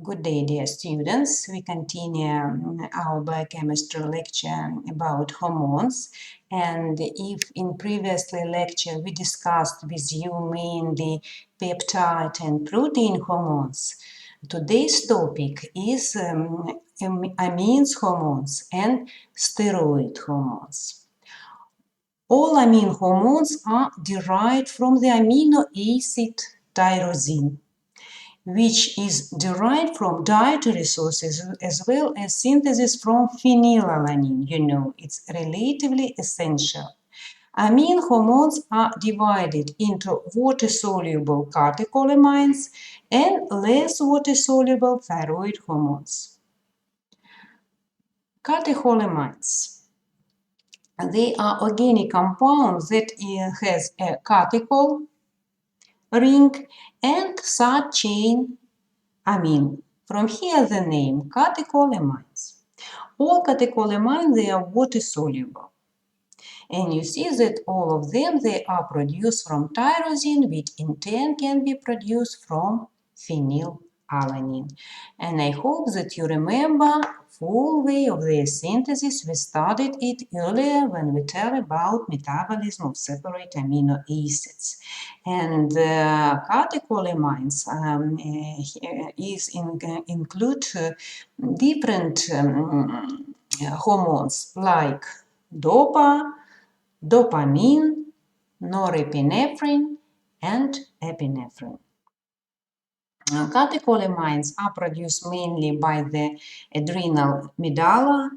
Good day, dear students. We continue our biochemistry lecture about hormones. And if in previous lecture we discussed with you mainly peptide and protein hormones, today's topic is amines hormones and steroid hormones. All amine hormones are derived from the amino acid tyrosine, which is derived from dietary sources as well as synthesis from phenylalanine. You know, it's relatively essential. Amine hormones are divided into water-soluble catecholamines and less water-soluble thyroid hormones. Catecholamines. They are organic compounds that has a catechol ring and side chain amine. From here the name catecholamines. All catecholamines, they are water soluble. And you see that all of them, they are produced from tyrosine, which in turn can be produced from phenylalanine. And I hope that you remember full way of their synthesis. We studied it earlier when we tell about metabolism of separate amino acids. And catecholamines include different hormones like dopamine, norepinephrine, and epinephrine. Catecholamines are produced mainly by the adrenal medulla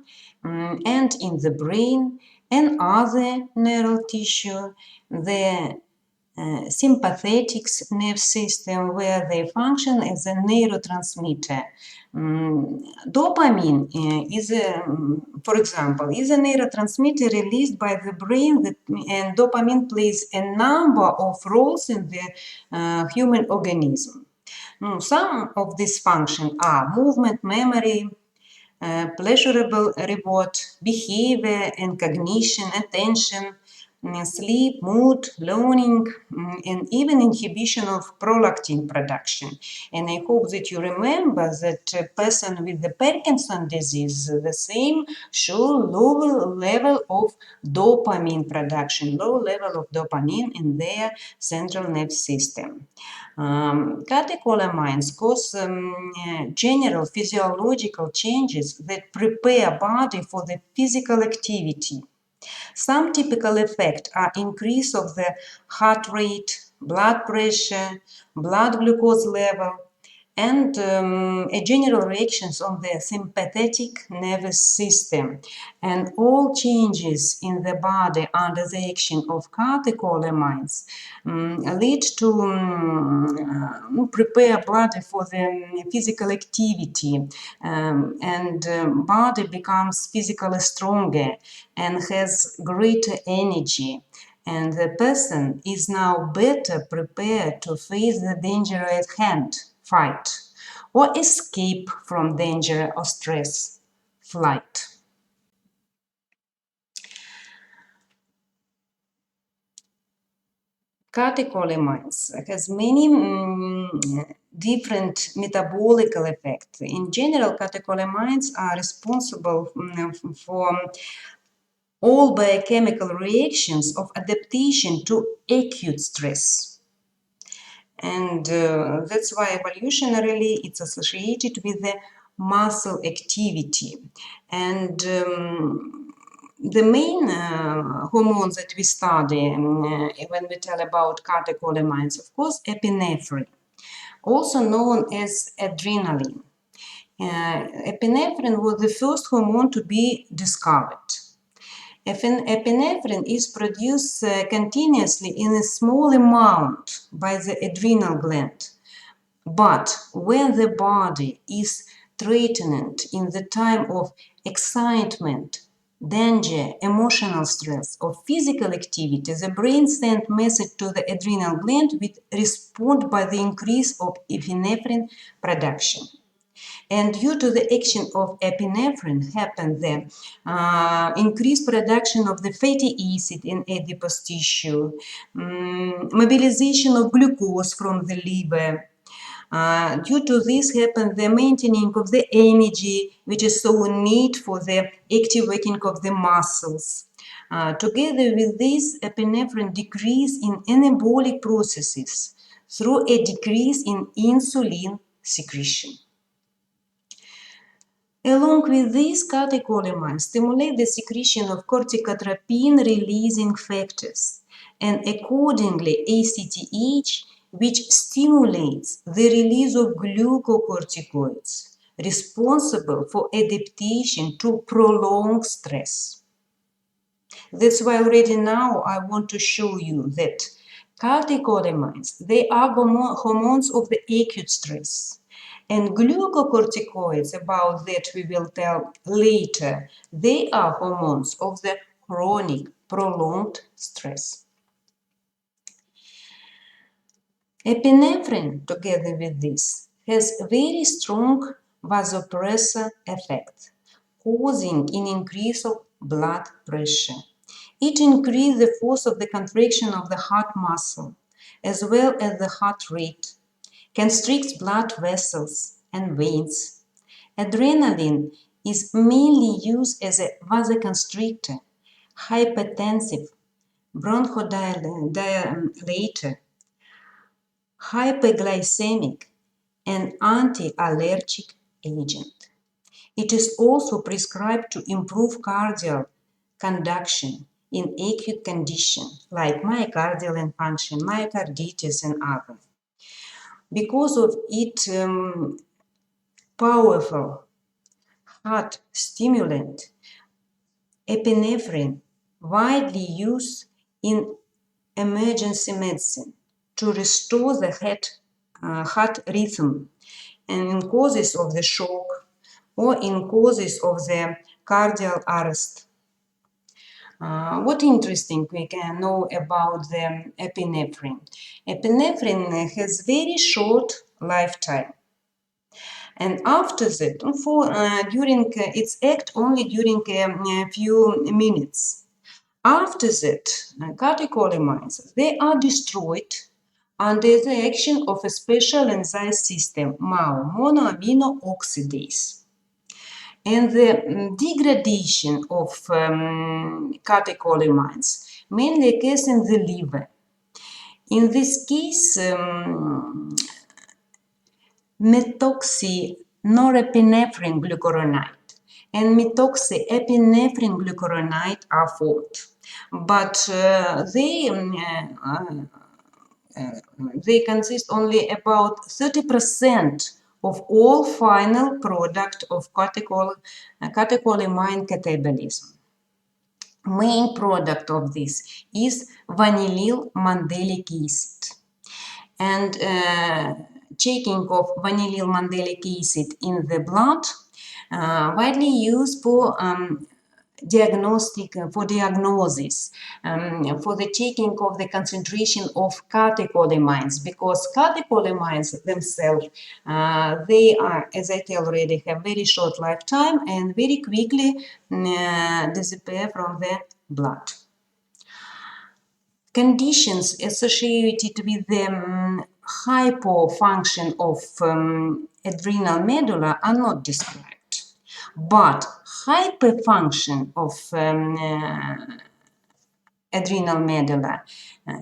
and in the brain and other neural tissue. The sympathetic nerve system, where they function as a neurotransmitter. Dopamine for example, is a neurotransmitter released by the brain, and dopamine plays a number of roles in the human organism. Some of these functions are movement, memory, pleasurable reward, behavior and cognition, attention, sleep, mood, learning, and even inhibition of prolactin production. And I hope that you remember that a person with the Parkinson disease, the same show lower level of dopamine production, low level of dopamine in their central nervous system. Catecholamines cause general physiological changes that prepare body for the physical activity. Some typical effects are increase of the heart rate, blood pressure, blood glucose level, and a general reactions on the sympathetic nervous system. And all changes in the body under the action of catecholamines lead to prepare body for the physical activity, and body becomes physically stronger and has greater energy. And the person is now better prepared to face the danger at hand, fight, or escape from danger or stress, flight. Catecholamines has many different metabolic effects. In general, catecholamines are responsible for all biochemical reactions of adaptation to acute stress. And that's why evolutionarily it's associated with the muscle activity. And the main hormones that we study when we tell about catecholamines, of course, epinephrine, also known as adrenaline. Epinephrine was the first hormone to be discovered. Epinephrine is produced continuously in a small amount by the adrenal gland. But when the body is threatened in the time of excitement, danger, emotional stress, or physical activity, the brain sends message to the adrenal gland which respond by the increase of epinephrine production. And due to the action of epinephrine happens the increased production of the fatty acid in adipose tissue, mobilization of glucose from the liver, Due to this happens the maintaining of the energy, which is so neat for the active working of the muscles. Together with this, epinephrine decrease in anabolic processes through a decrease in insulin secretion. Along with these, catecholamines stimulate the secretion of corticotropin-releasing factors and accordingly ACTH, which stimulates the release of glucocorticoids, responsible for adaptation to prolonged stress. That's why already now I want to show you that catecholamines, they are hormones of the acute stress. And glucocorticoids, about that we will tell later, they are hormones of the chronic, prolonged stress. Epinephrine, together with this, has very strong vasopressor effect, causing an increase of blood pressure. It increases the force of the contraction of the heart muscle, as well as the heart rate, constricts blood vessels and veins. Adrenaline is mainly used as a vasoconstrictor, hypertensive, bronchodilator, hyperglycemic, and anti-allergic agent. It is also prescribed to improve cardiac conduction in acute conditions like myocardial infarction, myocarditis, and others. Because of its powerful heart stimulant, epinephrine widely used in emergency medicine to restore the heart rhythm and in causes of the shock or in causes of the cardiac arrest. What interesting we can know about the epinephrine? Epinephrine has very short lifetime. And after that, during its act only during a few minutes. After that, catecholamines, they are destroyed under the action of a special enzyme system, MAO, monoamino oxidase. And the degradation of catecholamines mainly occurs in the liver. In this case, methoxynorepinephrine glucuronide and methoxyepinephrine glucuronide are formed, but they consist only about 30% of all final product of catecholamine catabolism. Main product of this is vanillyl mandelic acid. And checking of vanillyl mandelic acid in the blood, widely used for diagnosis, for the checking of the concentration of catecholamines, because catecholamines themselves, they are, as I tell already, have very short lifetime and very quickly disappear from the blood. Conditions associated with the hypofunction of adrenal medulla are not described, but hyperfunction of adrenal medulla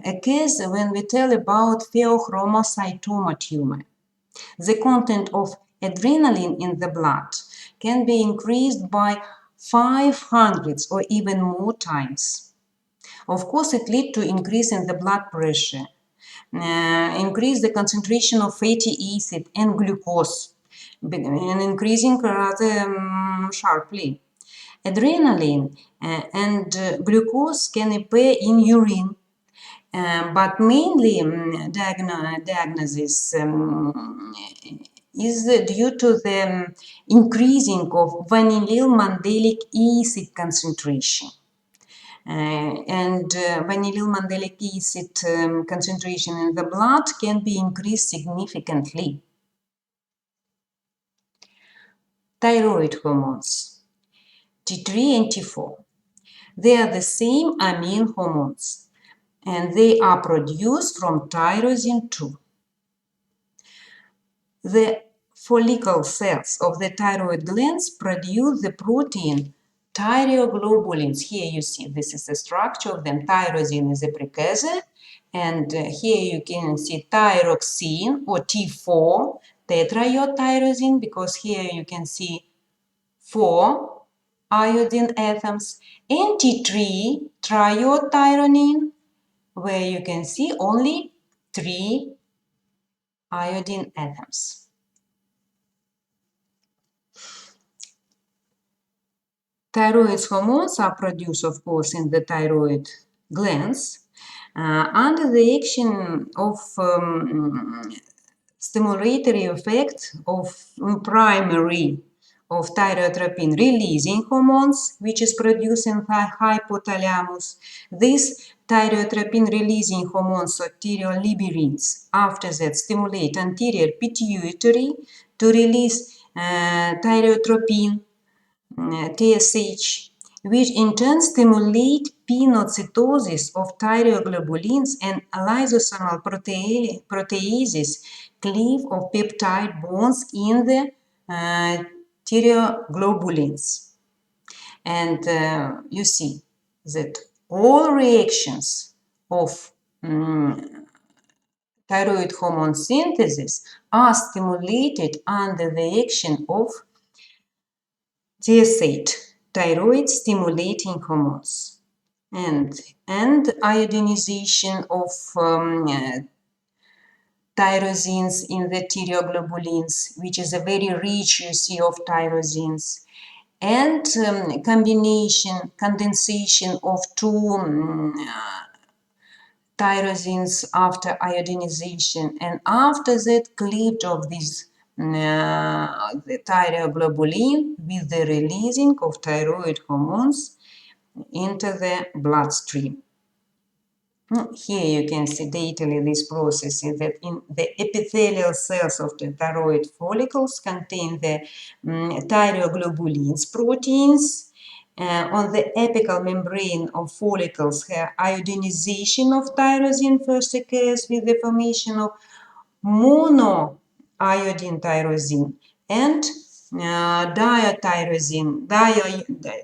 occurs when we tell about pheochromocytoma tumor. The content of adrenaline in the blood can be increased by 500 or even more times. Of course, it leads to increase in the blood pressure, increase the concentration of fatty acid and glucose, and increasing rather sharply. Adrenaline and glucose can appear in urine, but mainly diagnosis is due to the increasing of vanillyl mandelic acid concentration. And vanillyl mandelic acid concentration in the blood can be increased significantly. Thyroid hormones, T3 and T4. They are the same amine hormones, and they are produced from tyrosine 2. the follicle cells of the thyroid glands produce the protein thyroglobulins. Here you see this is the structure of them. Tyrosine is a precursor, and here you can see thyroxine or T4 tetraiodtyrosine, because here you can see 4 iodine atoms, and T3 triiodtyronine, where you can see only 3 iodine atoms. Thyroid hormones are produced, of course, in the thyroid glands under the action of stimulatory effect of primary of thyrotropin releasing hormones, which is produced in hypothalamus. These thyrotropin releasing hormones, soteriolibirins, after that stimulate anterior pituitary to release thyrotropin, TSH, which in turn stimulate pinocytosis of thyroglobulins and lysosomal proteases, cleave of peptide bonds in the thyroglobulins. And you see that all reactions of thyroid hormone synthesis are stimulated under the action of TSH, thyroid stimulating hormones, and iodinization of tyrosines in the thyroglobulins, which is a very rich, you see, of tyrosines, and condensation of two tyrosines after iodinization, and after that cleavage of this the thyroglobulin with the releasing of thyroid hormones into the bloodstream. Here you can see detailing this process in that in the epithelial cells of the thyroid follicles contain the thyroglobulins proteins. On the apical membrane of follicles, iodinization of tyrosine first occurs with the formation of monoiodine tyrosine and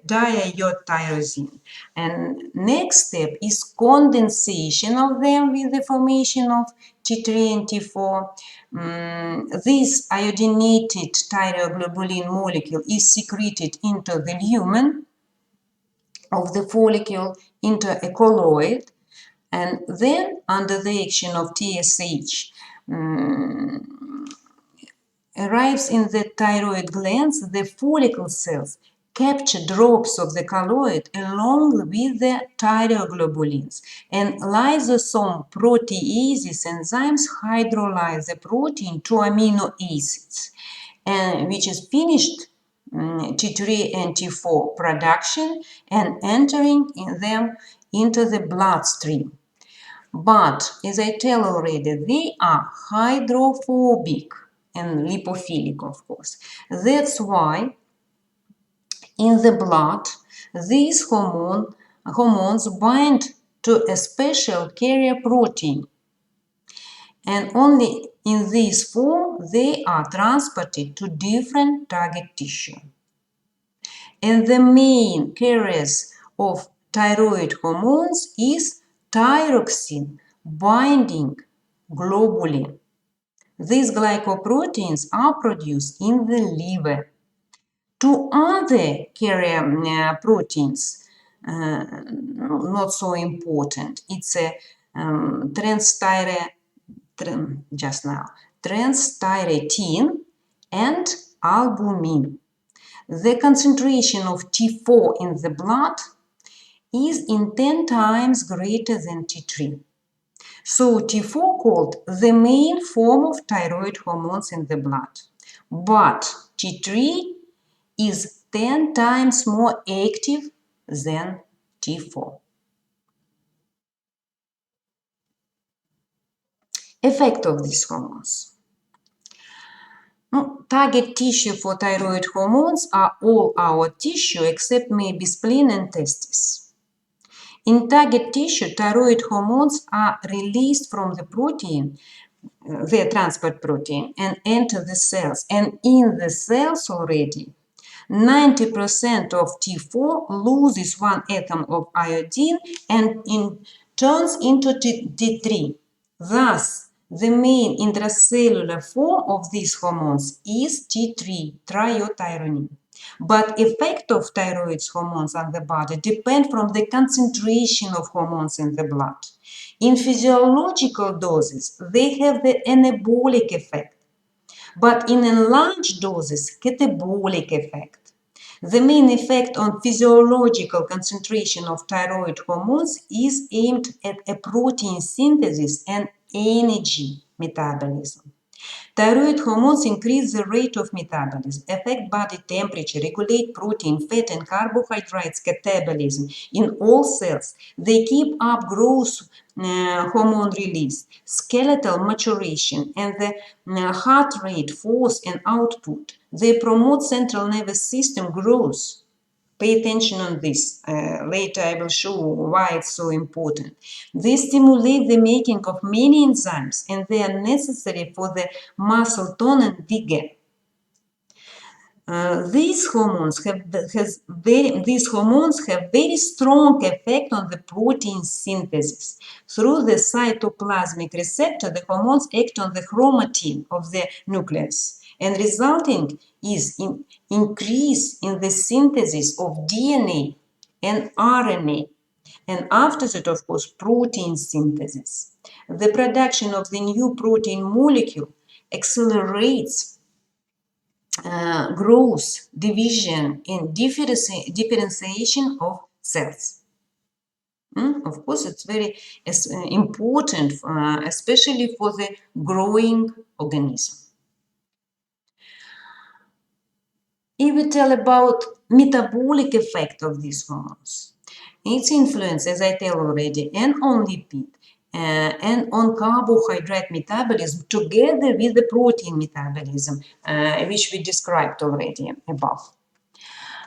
diiodtyrosine. And next step is condensation of them with the formation of T3 and T4. This iodinated thyroglobulin molecule is secreted into the lumen of the follicle, into a colloid, and then under the action of TSH arrives in the thyroid glands, the follicle cells capture drops of the colloid along with the thyroglobulins, and lysosome proteases enzymes hydrolyze the protein to amino acids, which is finished T3 and T4 production and entering them into the bloodstream. But, as I tell already, they are hydrophobic and lipophilic, of course. That's why in the blood, these hormones bind to a special carrier protein, and only in this form they are transported to different target tissue. And the main carriers of thyroid hormones is thyroxine binding globulin. These glycoproteins are produced in the liver. Two other carrier proteins, not so important. It's a transthyretin and albumin. The concentration of T4 in the blood is in 10 times greater than T3. So T4 called the main form of thyroid hormones in the blood. But T3 is 10 times more active than T4. Effect of these hormones. Target tissue for thyroid hormones are all our tissue except maybe spleen and testes. In target tissue, thyroid hormones are released from the protein their transport protein and enter the cells. And in the cells already, 90% of T4 loses one atom of iodine and turns into T3. Thus, the main intracellular form of these hormones is T3, triiodtyrosine. But effect of thyroid hormones on the body depend from the concentration of hormones in the blood. In physiological doses, they have the anabolic effect, but in enlarged doses, catabolic effect. The main effect on physiological concentration of thyroid hormones is aimed at a protein synthesis and energy metabolism. Thyroid hormones increase the rate of metabolism, affect body temperature, regulate protein, fat, and carbohydrates catabolism in all cells. They keep up growth hormone release, skeletal maturation, and the heart rate, force, and output. They promote central nervous system growth. Pay attention on this. Later I will show why it's so important. They stimulate the making of many enzymes and they are necessary for the muscle tone and vigor. These hormones have very strong effect on the protein synthesis. Through the cytoplasmic receptor, the hormones act on the chromatin of the nucleus, and resulting is increase in the synthesis of DNA and RNA, and after that, of course, protein synthesis. The production of the new protein molecule accelerates growth, division, and differentiation of cells. Of course, it's very important, especially for the growing organism. If we tell about metabolic effect of these hormones, its influence, as I tell already, and on lipid and on carbohydrate metabolism together with the protein metabolism, which we described already above.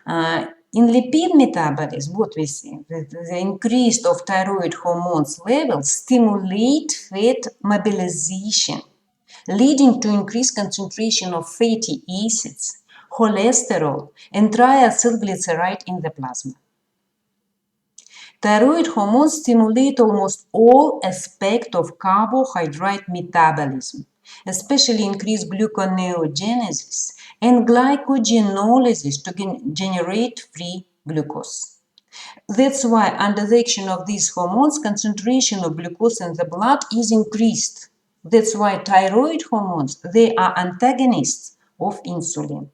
In lipid metabolism, what we see, the increase of thyroid hormones levels stimulate fat mobilization, leading to increased concentration of fatty acids, cholesterol, and triacylglyceride in the plasma. Thyroid hormones stimulate almost all aspects of carbohydrate metabolism, especially increased gluconeogenesis and glycogenolysis to generate free glucose. That's why under the action of these hormones, concentration of glucose in the blood is increased. That's why thyroid hormones, they are antagonists of insulin.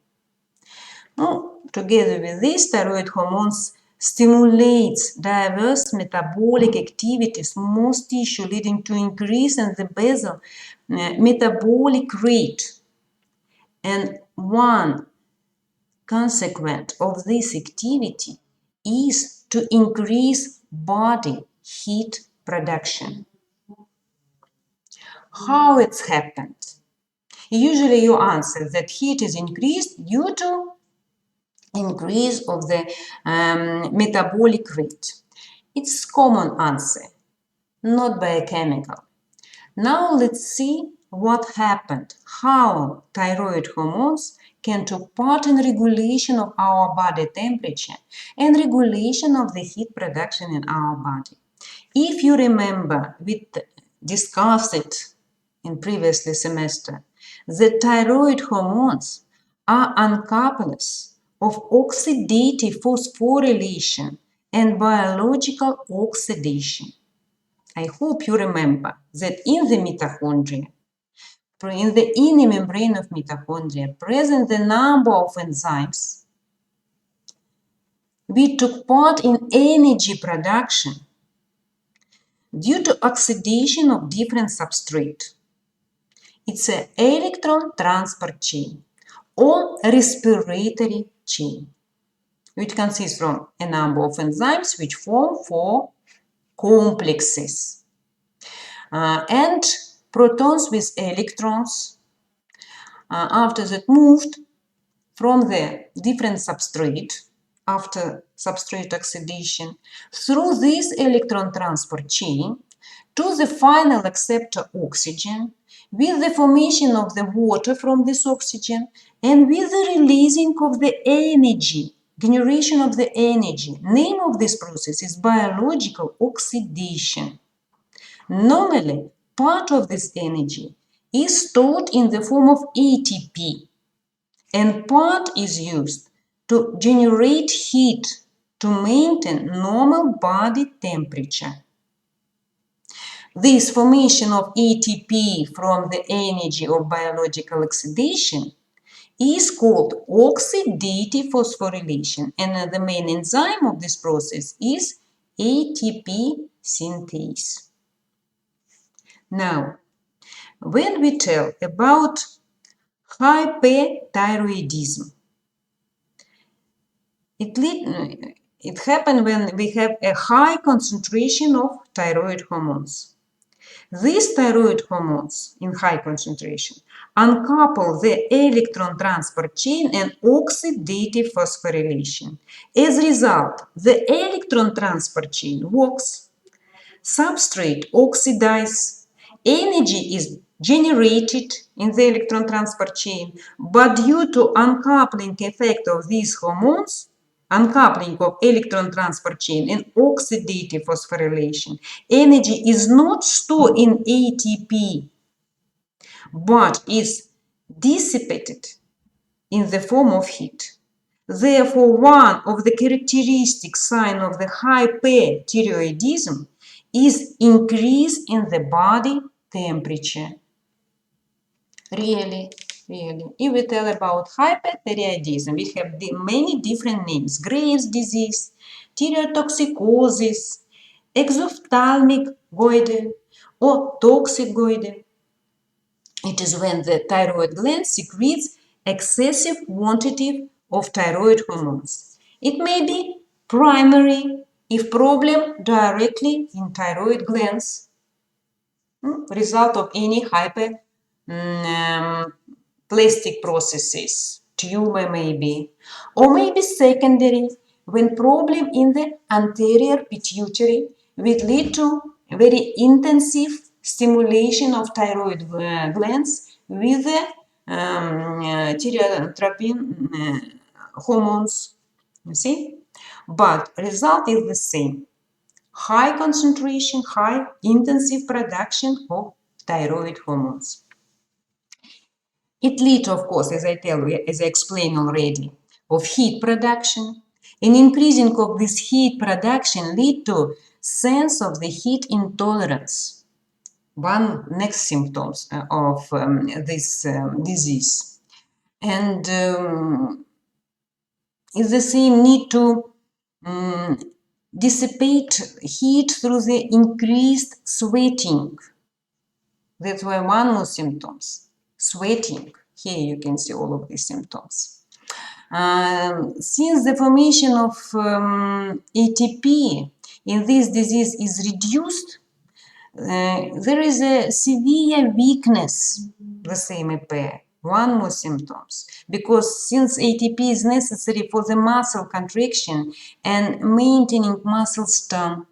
Together with this, thyroid hormones stimulates diverse metabolic activities, most tissue, leading to increase in the basal metabolic rate. And one consequence of this activity is to increase body heat production. How it's happened? Usually you answer that heat is increased due to increase of the metabolic rate. It's common answer, not biochemical. Now let's see what happened, how thyroid hormones can take part in regulation of our body temperature and regulation of the heat production in our body. If you remember, we discussed it in previous semester, the thyroid hormones are uncouplers of oxidative phosphorylation and biological oxidation. I hope you remember that in the mitochondria, in the inner membrane of mitochondria, present a number of enzymes which took part in energy production due to oxidation of different substrate. It's an electron transport chain or respiratory chain, which consists from a number of enzymes which form four complexes. And protons with electrons, after that moved from the different substrate after substrate oxidation through this electron transport chain to the final acceptor oxygen, with the formation of the water from this oxygen and with the releasing of the energy, generation of the energy. Name of this process is biological oxidation. Normally, part of this energy is stored in the form of ATP, and part is used to generate heat to maintain normal body temperature. This formation of ATP from the energy of biological oxidation is called oxidative phosphorylation, and the main enzyme of this process is ATP synthase. Now, when we tell about hyperthyroidism, it happens when we have a high concentration of thyroid hormones. These thyroid hormones in high concentration uncouple the electron transport chain and oxidative phosphorylation. As a result, the electron transport chain works, substrate oxidizes, energy is generated in the electron transport chain, but due to uncoupling effect of these hormones, uncoupling of electron transport chain and oxidative phosphorylation, energy is not stored in ATP, but is dissipated in the form of heat. Therefore, one of the characteristic signs of the hyperthyroidism is increase in the body temperature. Really. If we tell about hyperthyroidism, we have many different names: Graves' disease, thyrotoxicosis, exophthalmic goiter, or toxic goiter. It is when the thyroid gland secretes excessive quantity of thyroid hormones. It may be primary if problem directly in thyroid glands, result of any hyperplastic processes, tumor maybe, or maybe secondary when problem in the anterior pituitary will lead to very intensive stimulation of thyroid glands with the tyrotropin hormones, you see? But result is the same. High concentration, high intensive production of thyroid hormones. It leads, of course, as I explained already, of heat production. An increasing of this heat production lead to sense of the heat intolerance, one next symptoms of this disease. And is the same need to dissipate heat through the increased sweating. That's why one more symptoms, sweating. Here you can see all of these symptoms. Since the formation of ATP in this disease is reduced, there is a severe weakness, the same appear. One more symptoms, because since ATP is necessary for the muscle contraction and maintaining muscle tone,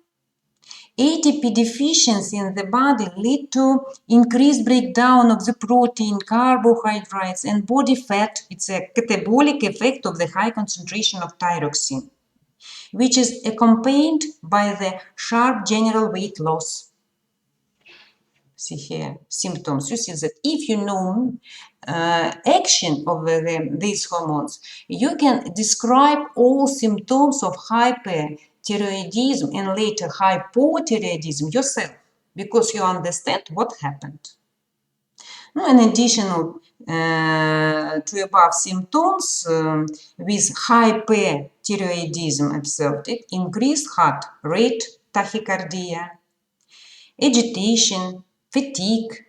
ATP deficiency in the body lead to increased breakdown of the protein, carbohydrates, and body fat. It's a catabolic effect of the high concentration of thyroxine, which is accompanied by the sharp general weight loss. See here, symptoms. You see that if you know action of these hormones, you can describe all symptoms of hyperthyroidism and later hypothyroidism yourself, because you understand what happened. In addition to above symptoms, with hyperthyroidism observed, it increased heart rate, tachycardia, agitation, fatigue,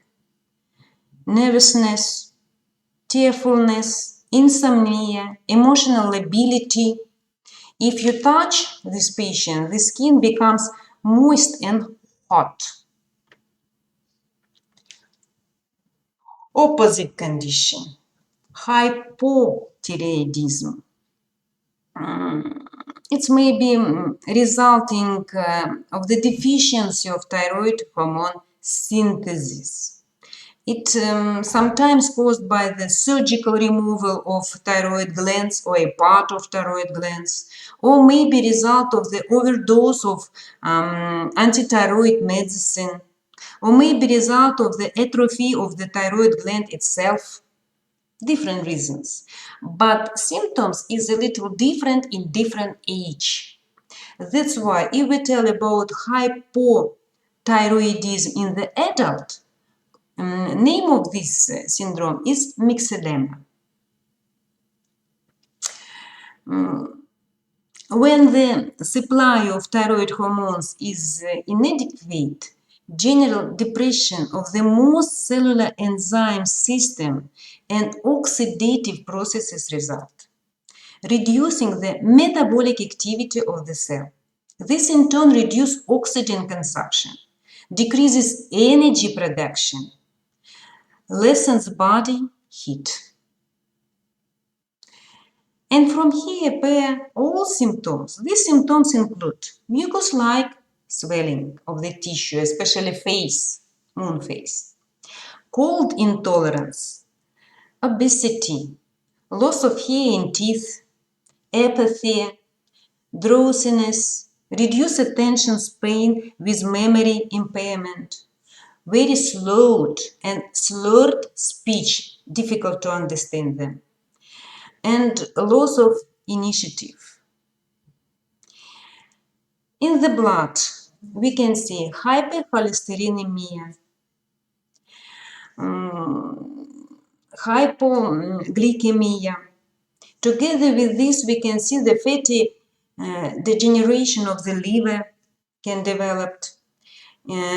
nervousness, tearfulness, insomnia, emotional lability. If you touch this patient, the skin becomes moist and hot. Opposite condition, hypothyroidism. It may be resulting of the deficiency of thyroid hormone synthesis. It sometimes caused by the surgical removal of thyroid glands or a part of thyroid glands, or maybe result of the overdose of anti-thyroid medicine, or maybe result of the atrophy of the thyroid gland itself. Different reasons. But symptoms is a little different in different age. That's why if we tell about hypothyroidism in the adult, name of this syndrome is myxedema. When the supply of thyroid hormones is inadequate, general depression of the most cellular enzyme system and oxidative processes result, reducing the metabolic activity of the cell. This in turn reduces oxygen consumption, decreases energy production, lessens body heat. And from here appear all symptoms. These symptoms include mucus-like swelling of the tissue, especially face, moon face, cold intolerance, obesity, loss of hair in teeth, apathy, drowsiness, reduced attention span with memory impairment, very slowed and slurred speech, difficult to understand them, and loss of initiative. In the blood, we can see hypercholesterolemia, hypoglycemia. Together with this, we can see the fatty degeneration of the liver can develop.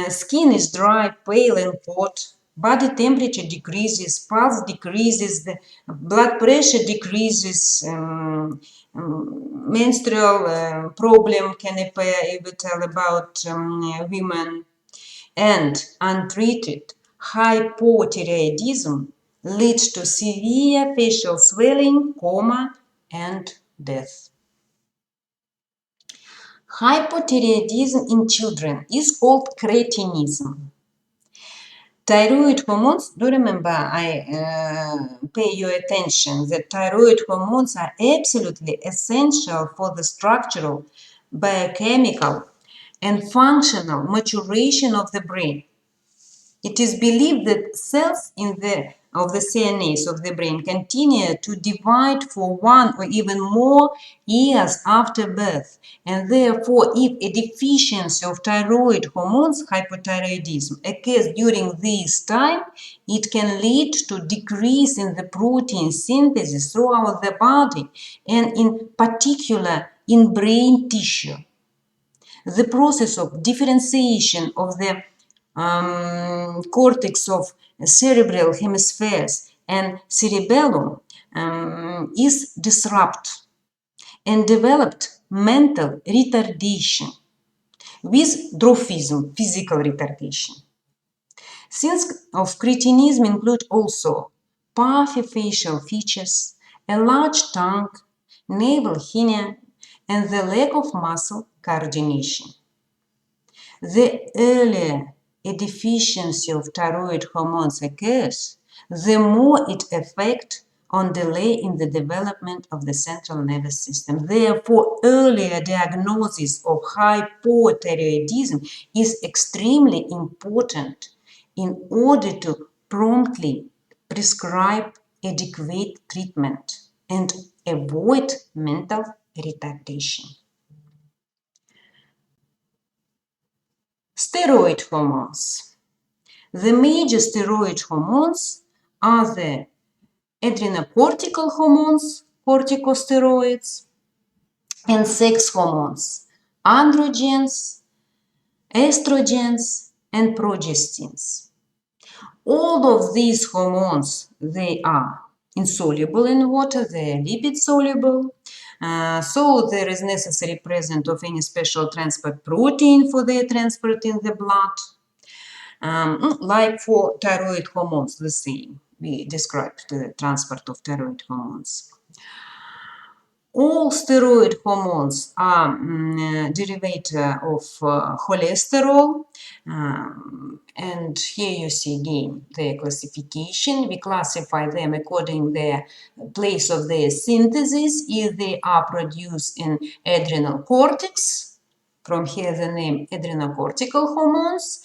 Skin is dry, pale, and hot. Body temperature decreases, pulse decreases, the blood pressure decreases, menstrual problem can appear if we tell about women. And untreated hypothyroidism leads to severe facial swelling, coma, and death. Hypothyroidism in children is called cretinism. Thyroid hormones, do remember, I pay your attention that thyroid hormones are absolutely essential for the structural, biochemical, and functional maturation of the brain. It is believed that cells of the CNS of the brain continue to divide for 1 or even more years after birth, and therefore, if a deficiency of thyroid hormones, hypothyroidism, occurs during this time, it can lead to decrease in the protein synthesis throughout the body, and in particular in brain tissue. The process of differentiation of the cortex of cerebral hemispheres and cerebellum is disrupted and developed mental retardation with dwarfism, physical retardation. Signs of cretinism include also puffy facial features, a large tongue, navel hernia, and the lack of muscle coordination. The earlier a deficiency of thyroid hormones occurs, the more it affects on delay in the development of the central nervous system. Therefore, earlier diagnosis of hypothyroidism is extremely important in order to promptly prescribe adequate treatment and avoid mental retardation. Steroid hormones. The major steroid hormones are the adrenocortical hormones, corticosteroids, and sex hormones, androgens, estrogens, and progestins. All of these hormones, they are insoluble in water, they are lipid soluble, so there is necessary presence of any special transport protein for their transport in the blood. Like for thyroid hormones, the same. We described the transport of thyroid hormones. All steroid hormones are derivative of cholesterol. And here you see again their classification. We classify them according to their place of their synthesis. If they are produced in adrenal cortex, from here the name adrenocortical hormones,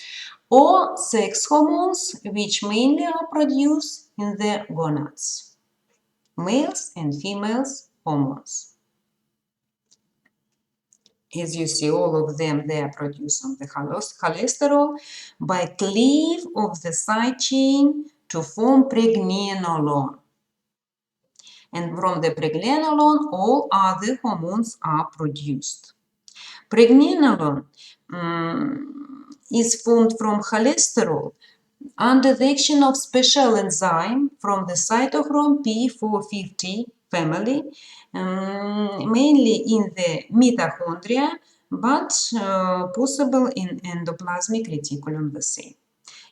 or sex hormones, which mainly are produced in the gonads, males and females hormones. As you see, all of them, they are produced on the cholesterol by cleave of the side chain to form pregnenolone. And from the pregnenolone, all other hormones are produced. Pregnenolone is formed from cholesterol under the action of special enzyme from the cytochrome P450 family, mainly in the mitochondria, but possible in endoplasmic reticulum the same.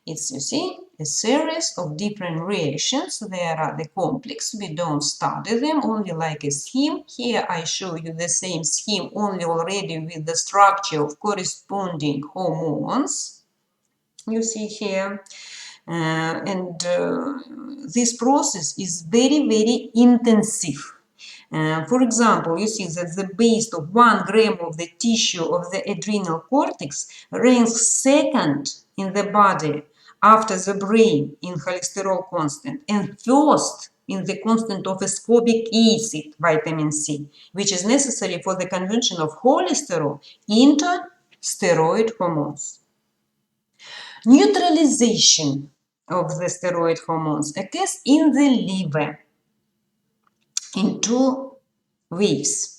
It's, you see, a series of different reactions. There are the complex. We don't study them, only like a scheme. Here I show you the same scheme, only already with the structure of corresponding hormones. You see here. This process is very, very intensive. For example, you see that the base of 1 gram of the tissue of the adrenal cortex ranks second in the body after the brain in cholesterol constant and first in the constant of ascorbic acid, vitamin C, which is necessary for the conversion of cholesterol into steroid hormones. Neutralization of the steroid hormones occurs in the liver in 2 ways.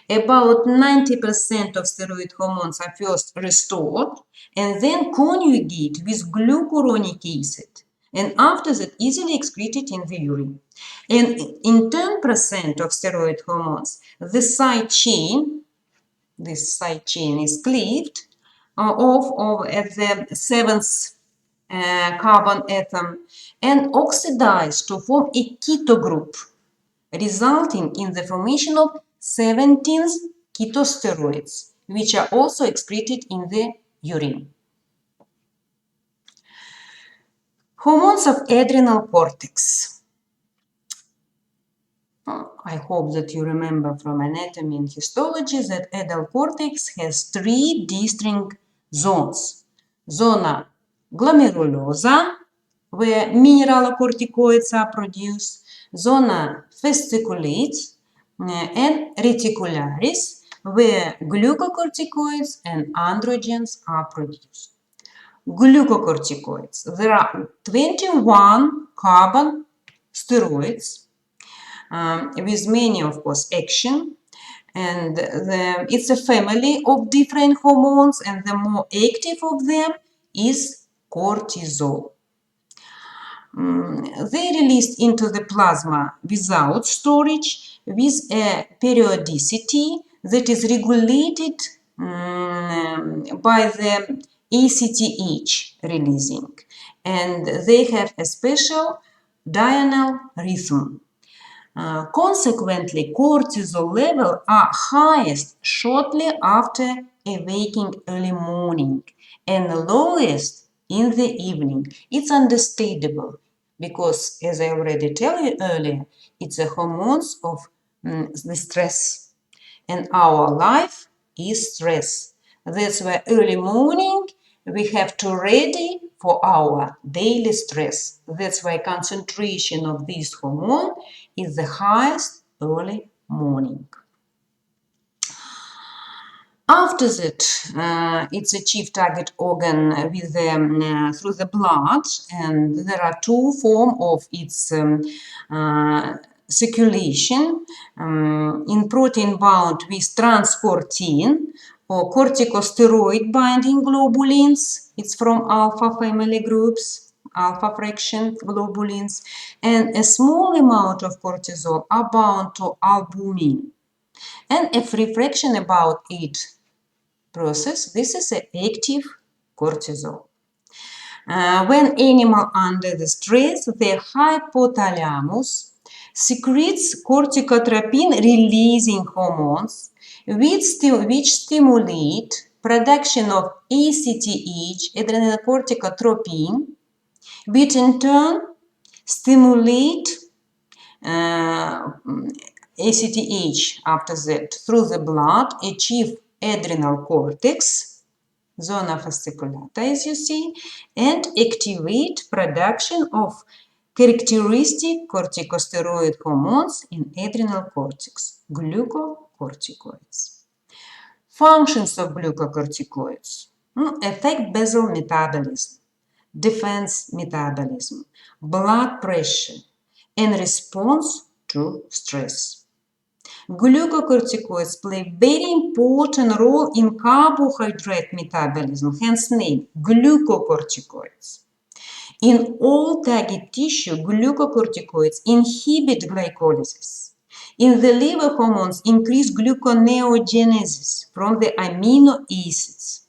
About 90% of steroid hormones are first restored and then conjugate with glucuronic acid, and after that easily excreted in the urine. And in 10% of steroid hormones, this side chain is cleaved off at the 7th carbon atom and oxidized to form a keto group, resulting in the formation of 17 ketosteroids, which are also excreted in the urine. Hormones of adrenal cortex. I hope that you remember from anatomy and histology that adult cortex has 3 distinct zones. Zona glomerulosa, where mineralocorticoids are produced, zona fasciculates and reticularis, where glucocorticoids and androgens are produced. Glucocorticoids. There are 21 carbon steroids with many, of course, action. And it's a family of different hormones, and the more active of them is cortisol. They released into the plasma without storage with a periodicity that is regulated by the ACTH releasing, and they have a special diurnal rhythm. Consequently, cortisol levels are highest shortly after awaking early morning and lowest in the evening. It's understandable because, as I already told you earlier, it's a hormones of the stress, and our life is stress. That's why early morning we have to ready for our daily stress. That's why concentration of this hormone is the highest early morning. After that, it's achieved target organ with through the blood, and there are 2 forms of its circulation in protein bound with transportin or corticosteroid binding globulins. It's from alpha family groups, alpha fraction globulins, and a small amount of cortisol are bound to albumin, and a free fraction about 8%. This is an active cortisol. When animal under the stress, the hypothalamus secretes corticotropin-releasing hormones which stimulate production of ACTH, adrenocorticotropin, which in turn stimulate ACTH after that through the blood, achieve adrenal cortex, zona fasciculata as you see, and activate production of characteristic corticosteroid hormones in adrenal cortex, glucocorticoids. Functions of glucocorticoids affect basal metabolism, defense metabolism, blood pressure, and response to stress. Glucocorticoids play a very important role in carbohydrate metabolism, hence name glucocorticoids. In all target tissue, glucocorticoids inhibit glycolysis. In the liver, hormones increase gluconeogenesis from the amino acids,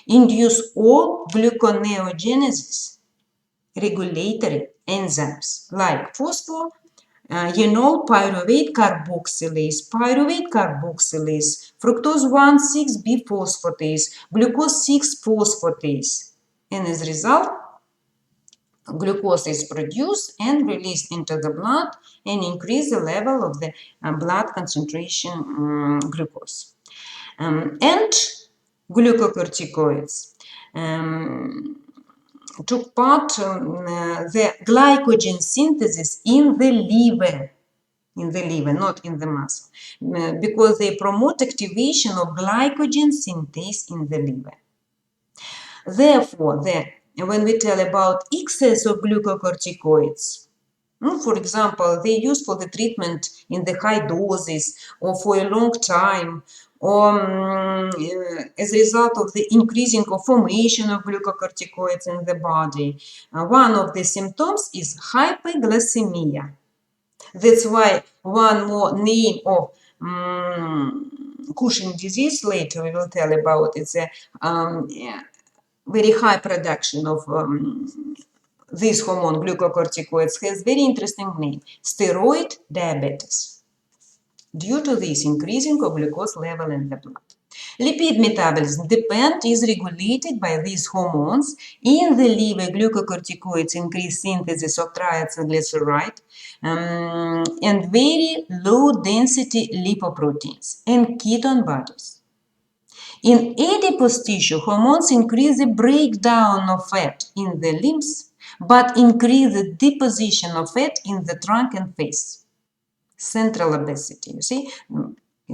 induce all gluconeogenesis regulatory enzymes like pyruvate carboxylase, fructose 1,6-biphosphatase, glucose 6-phosphatase. And as a result, glucose is produced and released into the blood and increase the level of the blood concentration glucose. And glucocorticoids took part the glycogen synthesis in the liver, not in the muscle, because they promote activation of glycogen synthase in the liver. Therefore, when we tell about excess of glucocorticoids, for example, they used for the treatment in the high doses or for a long time, or as a result of the increasing of formation of glucocorticoids in the body. One of the symptoms is hyperglycemia. That's why one more name of Cushing disease later we will tell about. It's a very high production of this hormone, glucocorticoids, has very interesting name, steroid diabetes, due to this increasing of glucose level in the blood. Lipid metabolism is regulated by these hormones. In the liver, glucocorticoids increase synthesis of triacylglyceride and very low density lipoproteins and ketone bodies. In adipose tissue, hormones increase the breakdown of fat in the limbs, but increase the deposition of fat in the trunk and face. Central obesity, you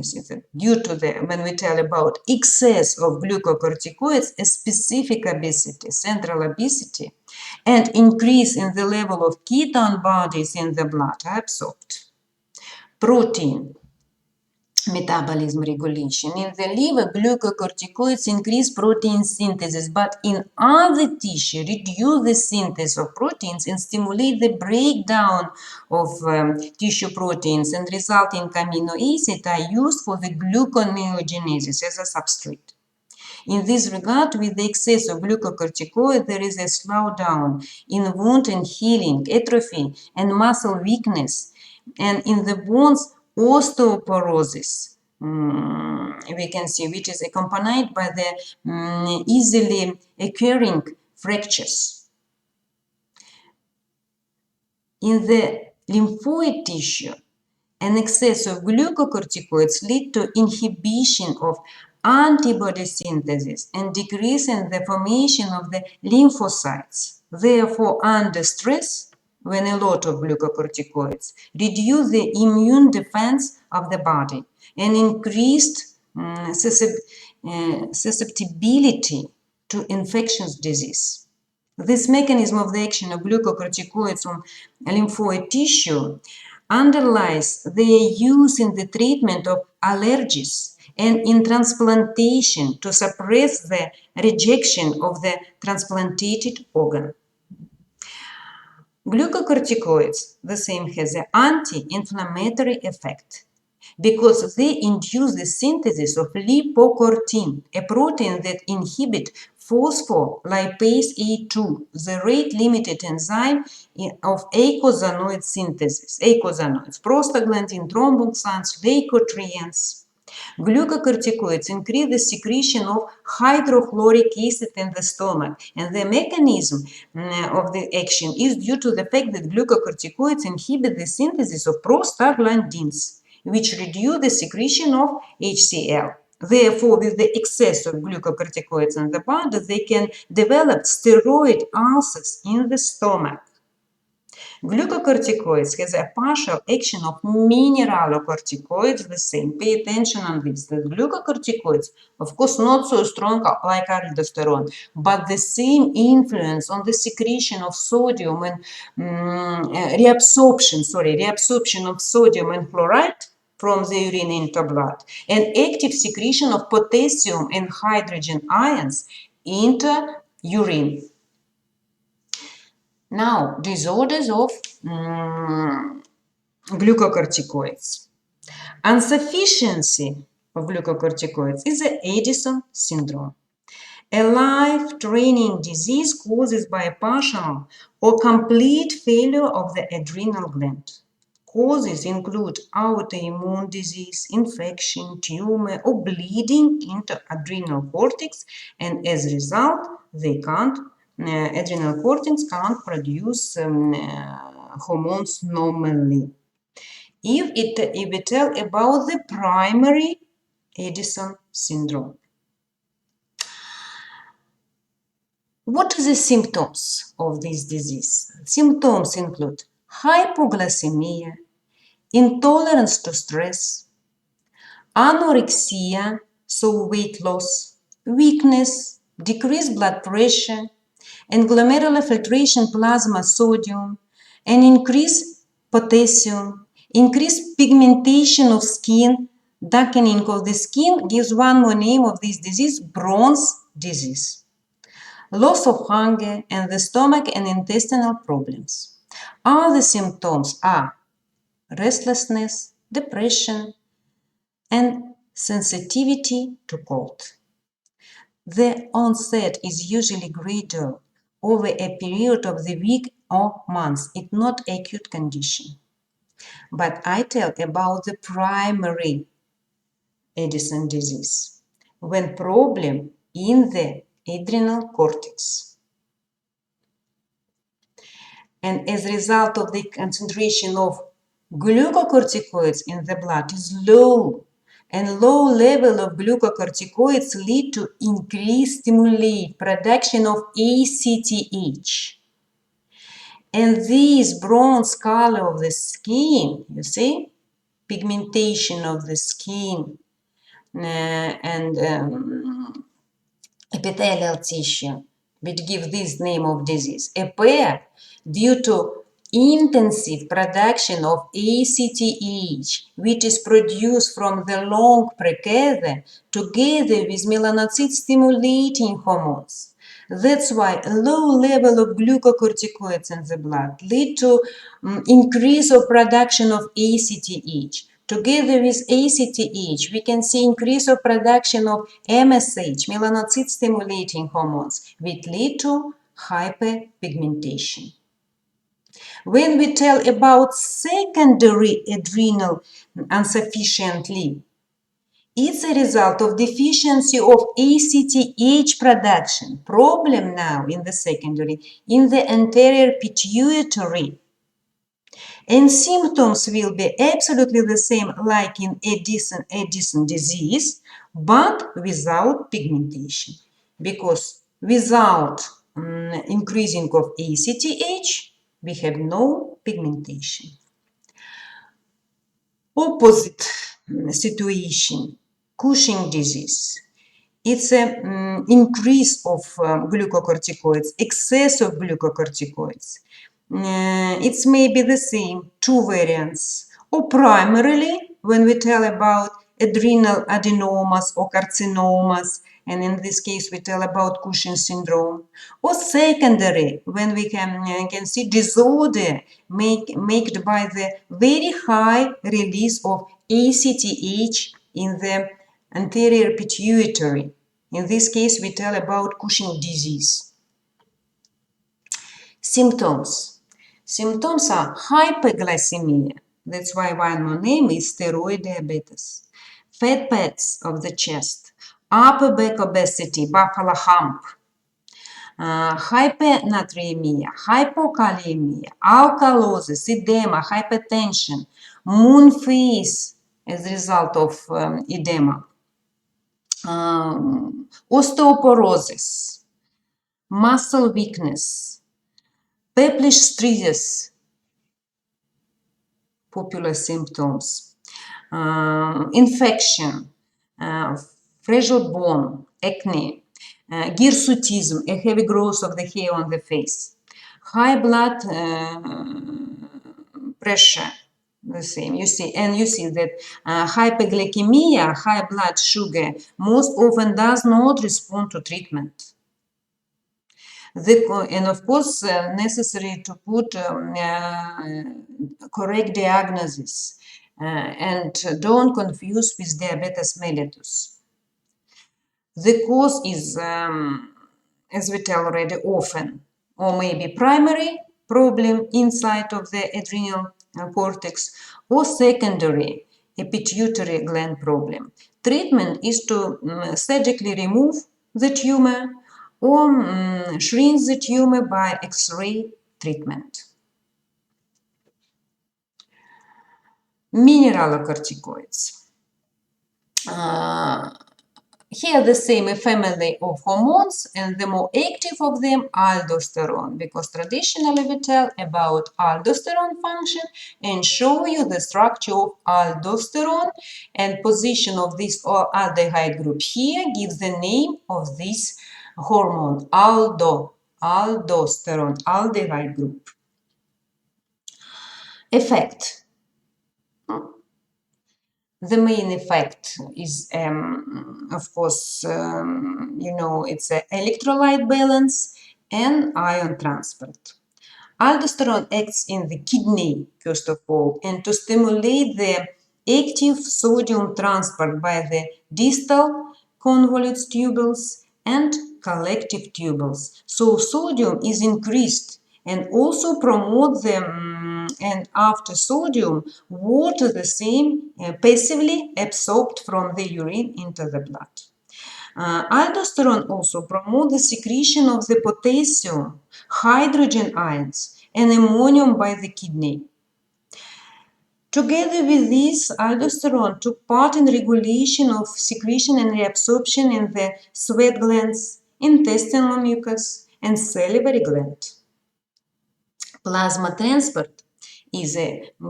see that due to when we tell about excess of glucocorticoids, a specific obesity, central obesity, and increase in the level of ketone bodies in the blood are absorbed. Protein metabolism regulation. In the liver, glucocorticoids increase protein synthesis, but in other tissue, reduce the synthesis of proteins and stimulate the breakdown of tissue proteins, and resulting amino acids are used for the gluconeogenesis as a substrate. In this regard, with the excess of glucocorticoid, there is a slowdown in wound and healing, atrophy, and muscle weakness, and in the bones, osteoporosis, we can see, which is accompanied by the easily occurring fractures. In the lymphoid tissue, an excess of glucocorticoids lead to inhibition of antibody synthesis and decrease in the formation of the lymphocytes. Therefore, under stress, when a lot of glucocorticoids reduce the immune defense of the body and increased susceptibility to infectious disease. This mechanism of the action of glucocorticoids on lymphoid tissue underlies their use in the treatment of allergies and in transplantation to suppress the rejection of the transplanted organ. Glucocorticoids, the same, has an anti-inflammatory effect because they induce the synthesis of lipocortin, a protein that inhibits phospholipase A2, the rate-limited enzyme of eicosanoid synthesis. Eicosanoids, prostaglandin, thromboxans, leukotrienes. Glucocorticoids increase the secretion of hydrochloric acid in the stomach, and the mechanism of the action is due to the fact that glucocorticoids inhibit the synthesis of prostaglandins, which reduce the secretion of HCl. Therefore, with the excess of glucocorticoids in the body, they can develop steroid ulcers in the stomach. Glucocorticoids has a partial action of mineralocorticoids the same. Pay attention on this. The glucocorticoids, of course, not so strong like aldosterone, but the same influence on the secretion of sodium and reabsorption of sodium and chloride from the urine into blood, and active secretion of potassium and hydrogen ions into urine. Now, disorders of glucocorticoids. Insufficiency of glucocorticoids is the Addison syndrome, a life-threatening disease caused by a partial or complete failure of the adrenal gland. Causes include autoimmune disease, infection, tumor, or bleeding into adrenal cortex, and as a result, adrenal cortex can't produce hormones normally. If we tell about the primary Addison syndrome, what are the symptoms of this disease? Symptoms include hypoglycemia, intolerance to stress, anorexia, so weight loss, weakness, decreased blood pressure, and glomerular filtration plasma sodium, and increased potassium, increased pigmentation of skin, darkening of the skin gives one more name of this disease, bronze disease. Loss of hunger and the stomach and intestinal problems. Other symptoms are restlessness, depression, and sensitivity to cold. The onset is usually gradual over a period of the week or months. It's not acute condition. But I tell about the primary Addison disease, when problem in the adrenal cortex. And as a result of the concentration of glucocorticoids in the blood is low, and low level of glucocorticoids lead to increased stimulate production of ACTH. And this bronze color of the skin, you see, pigmentation of the skin and epithelial tissue, which give this name of disease, appear due to intensive production of ACTH, which is produced from the long precursor together with melanocyte-stimulating hormones. That's why a low level of glucocorticoids in the blood lead to increase of production of ACTH. Together with ACTH, we can see increase of production of MSH, melanocyte-stimulating hormones, which lead to hyperpigmentation. When we tell about secondary adrenal insufficiency, it's a result of deficiency of ACTH production. Problem now in the secondary, in the anterior pituitary. And symptoms will be absolutely the same like in Addison disease, but without pigmentation. Because without increasing of ACTH, we have no pigmentation. Opposite situation, Cushing disease. It's an increase of glucocorticoids, excess of glucocorticoids. It's maybe the same, two variants. Or primarily, when we tell about adrenal adenomas or carcinomas, and in this case we tell about Cushing syndrome. Or secondary, when we can see disorder made by the very high release of ACTH in the anterior pituitary, In this case, we tell about Cushing disease. Symptoms. Symptoms are hyperglycemia. That's why one more name is steroid diabetes. Fat pads of the chest. Upper back obesity, buffalo hump. Hypernatremia, hypokalemia, alkalosis, edema, hypertension, moon face as a result of edema, osteoporosis, muscle weakness, purplish stridges, popular symptoms, infection, fragile bone, acne, hirsutism, a heavy growth of the hair on the face, high blood pressure, the same. You see that hyperglycemia, high blood sugar, most often does not respond to treatment. And of course, necessary to put correct diagnosis and don't confuse with diabetes mellitus. The cause is, as we tell already, often or maybe primary problem inside of the adrenal cortex or secondary a pituitary gland problem. Treatment is to surgically remove the tumor or shrink the tumor by X-ray treatment. Mineralocorticoids. Here the same family of hormones, and the more active of them, aldosterone, because traditionally we tell about aldosterone function and show you the structure of aldosterone, and position of this aldehyde group here gives the name of this hormone, aldosterone, aldehyde group. Effect. The main effect is, of course, it's an electrolyte balance and ion transport. Aldosterone acts in the kidney, first of all, and to stimulate the active sodium transport by the distal convolute tubules and collective tubules. So sodium is increased and also promote them, and after sodium, water the same passively absorbed from the urine into the blood. Aldosterone also promotes the secretion of the potassium, hydrogen ions, and ammonium by the kidney. Together with this, aldosterone took part in regulation of secretion and reabsorption in the sweat glands, intestinal mucus, and salivary gland. Plasma transport is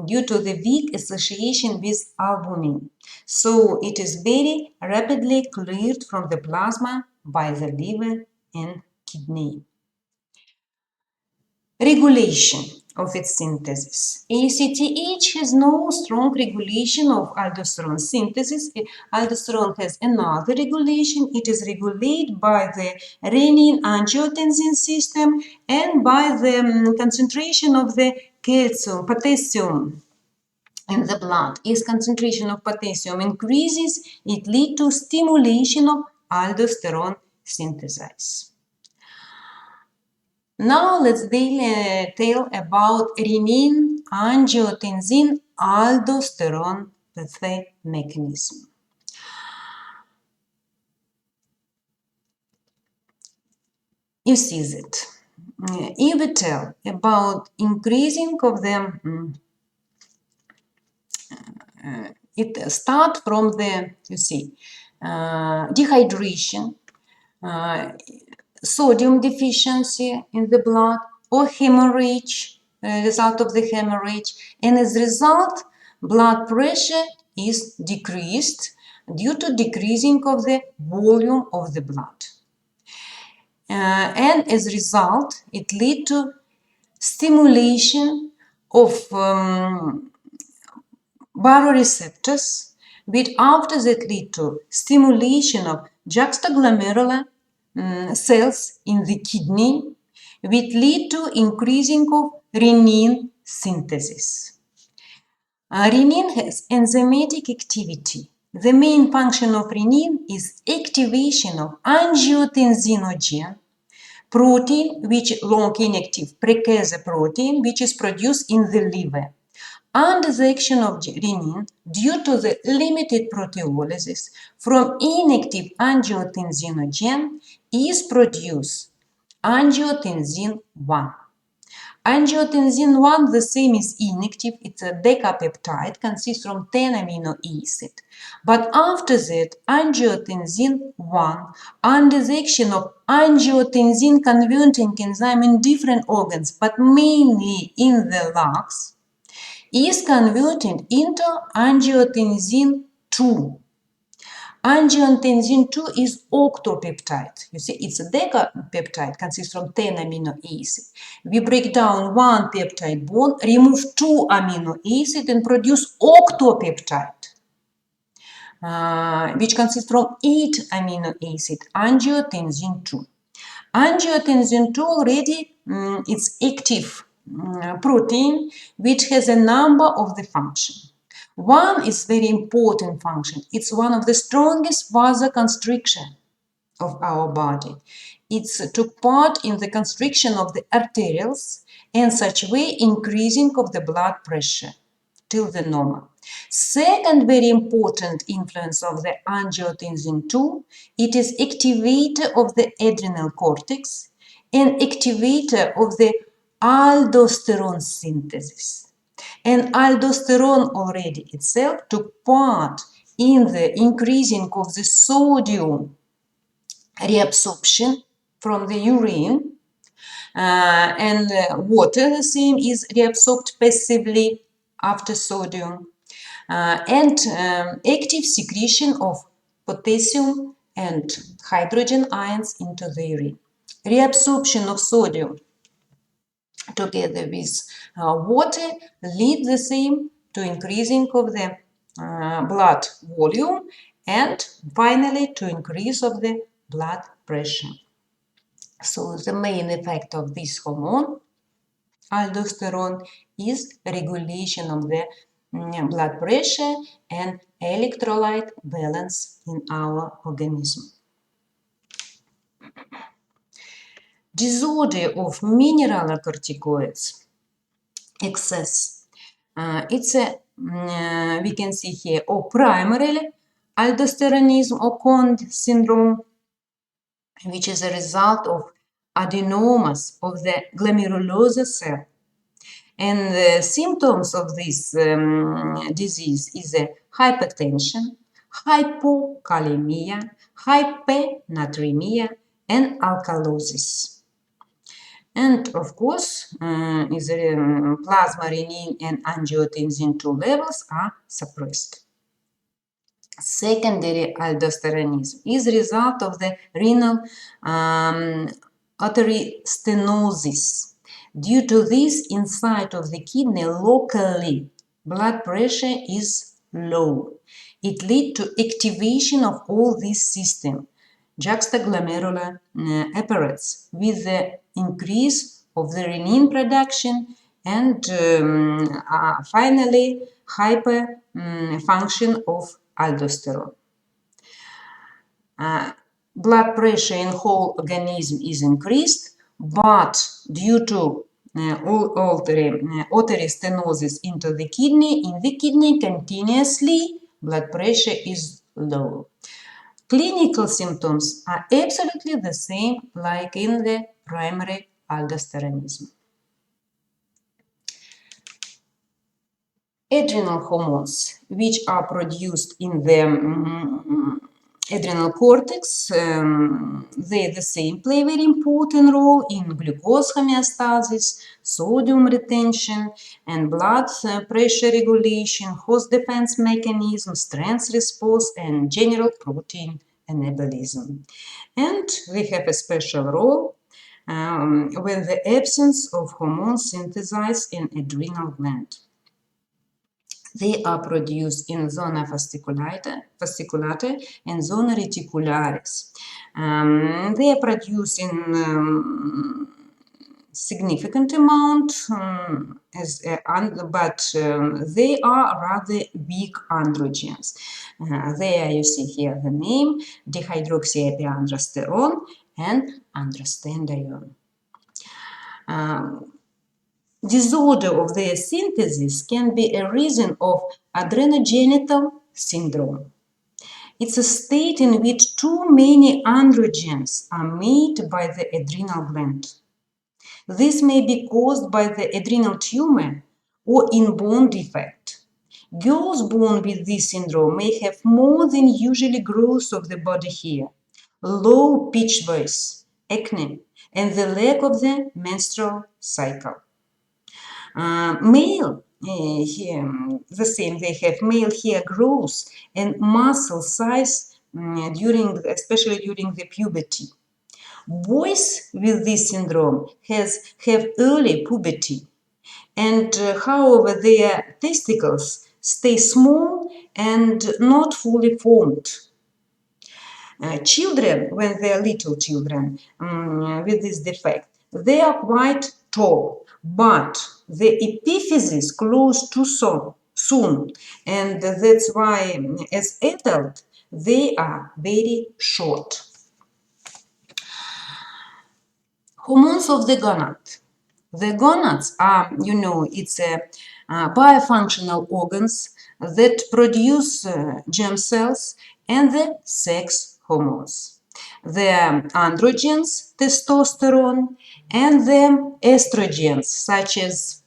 due to the weak association with albumin, so it is very rapidly cleared from the plasma by the liver and kidney. Regulation of its synthesis. ACTH has no strong regulation of aldosterone synthesis. Aldosterone has another regulation. It is regulated by the renin-angiotensin system and by the concentration of the calcium, potassium in the blood. As concentration of potassium increases, it leads to stimulation of aldosterone synthesis. Now let's tell about renin-angiotensin aldosterone pathway mechanism. You see that. If we tell about increasing of them, it starts from the, dehydration, sodium deficiency in the blood, or hemorrhage, result of the hemorrhage, and as a result, blood pressure is decreased due to decreasing of the volume of the blood. And as a result, it leads to stimulation of baroreceptors, which after that lead to stimulation of juxtaglomerular cells in the kidney, which lead to increasing of renin synthesis. Renin has enzymatic activity The main function of renin is activation of angiotensinogen, protein which long inactive precursor protein which is produced in the liver. Under the action of renin, due to the limited proteolysis from inactive angiotensinogen is produced angiotensin 1. Angiotensin 1, the same is inactive, it's a decapeptide, consists from 10 amino acid. But after that, angiotensin 1, under the action of angiotensin converting enzyme in different organs, but mainly in the lungs, is converted into angiotensin 2. Angiotensin 2 is octopeptide. You see, it's a decapeptide, consists from 10 amino acids. We break down one peptide bond, remove 2 amino acids and produce octopeptide, which consists from 8 amino acids, angiotensin 2. Angiotensin 2 already it's active protein which has a number of the functions. One is very important function. It's one of the strongest vasoconstriction of our body. It took part in the constriction of the arteries and such way increasing of the blood pressure till the normal. Second very important influence of the angiotensin 2, it is activator of the adrenal cortex and activator of the aldosterone synthesis. And aldosterone already itself took part in the increasing of the sodium reabsorption from the urine, and water, the same, is reabsorbed passively after sodium, and active secretion of potassium and hydrogen ions into the urine. Reabsorption of sodium together with water lead the same to increasing of the blood volume and finally to increase of the blood pressure. So the main effect of this hormone, aldosterone, is regulation of the blood pressure and electrolyte balance in our organism. Disorder of mineralocorticoids excess. It's a we can see here, or primarily aldosteronism or Cone syndrome, which is a result of adenomas of the glomerulosa cell. And the symptoms of this disease is a hypertension, hypokalemia, hypernatremia, and alkalosis. And of course, is plasma renin and angiotensin 2 levels are suppressed. Secondary aldosteronism is a result of the renal artery stenosis. Due to this, inside of the kidney locally, blood pressure is low. It leads to activation of all this system, juxtaglomerular apparatus, with the increase of the renin production and finally hyperfunction of aldosterone. Blood pressure in whole organism is increased, but due to artery stenosis into the kidney, in the kidney continuously blood pressure is low. Clinical symptoms are absolutely the same like in the primary aldosteronism. Adrenal hormones, which are produced in the adrenal cortex, they the same play a very important role in glucose homeostasis, sodium retention, and blood pressure regulation, host defense mechanism, stress response, and general protein anabolism. And they have a special role when the absence of hormone synthesized in adrenal gland. They are produced in zona fasciculata and zona reticularis. They are produced in significant amount, but they are rather weak androgens. There you see here the name, dihydroxyepiandrosterone and androstenedione. Disorder of their synthesis can be a reason of adrenogenital syndrome. It's a state in which too many androgens are made by the adrenal gland. This may be caused by the adrenal tumor or inborn defect. Girls born with this syndrome may have more than usually growth of the body hair, low pitch voice, acne, and the lack of the menstrual cycle. Male, the same, they have male hair growth and muscle size especially during the puberty. Boys with this syndrome have early puberty, and however, their testicles stay small and not fully formed. Children, when they are little children with this defect, they are quite tall, but the epiphysis close too soon, and that's why as adult they are very short. Hormones of the gonad. The gonads are, it's biofunctional organs that produce germ cells and the sex hormones. The androgens, testosterone, and the estrogens, such as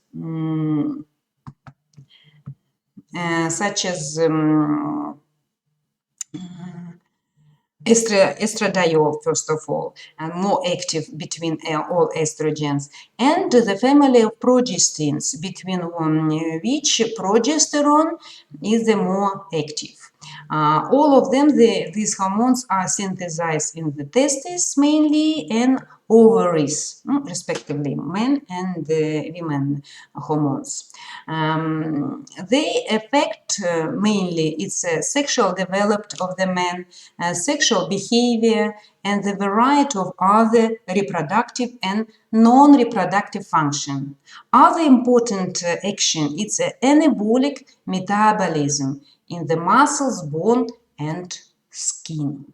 estradiol, first of all, and more active between all estrogens, and the family of progestins, between which progesterone is the more active. All of them, these hormones are synthesized in the testes mainly and ovaries, respectively, men and women hormones. They affect mainly its sexual development of the man, sexual behavior, and the variety of other reproductive and non-reproductive function. Other important action is anabolic metabolism in the muscles, bone, and skin.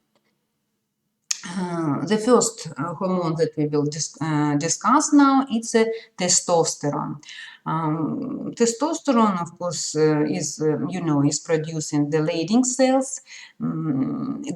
The first hormone that we will discuss now is testosterone. Testosterone, of course, is produced in the Leydig cells.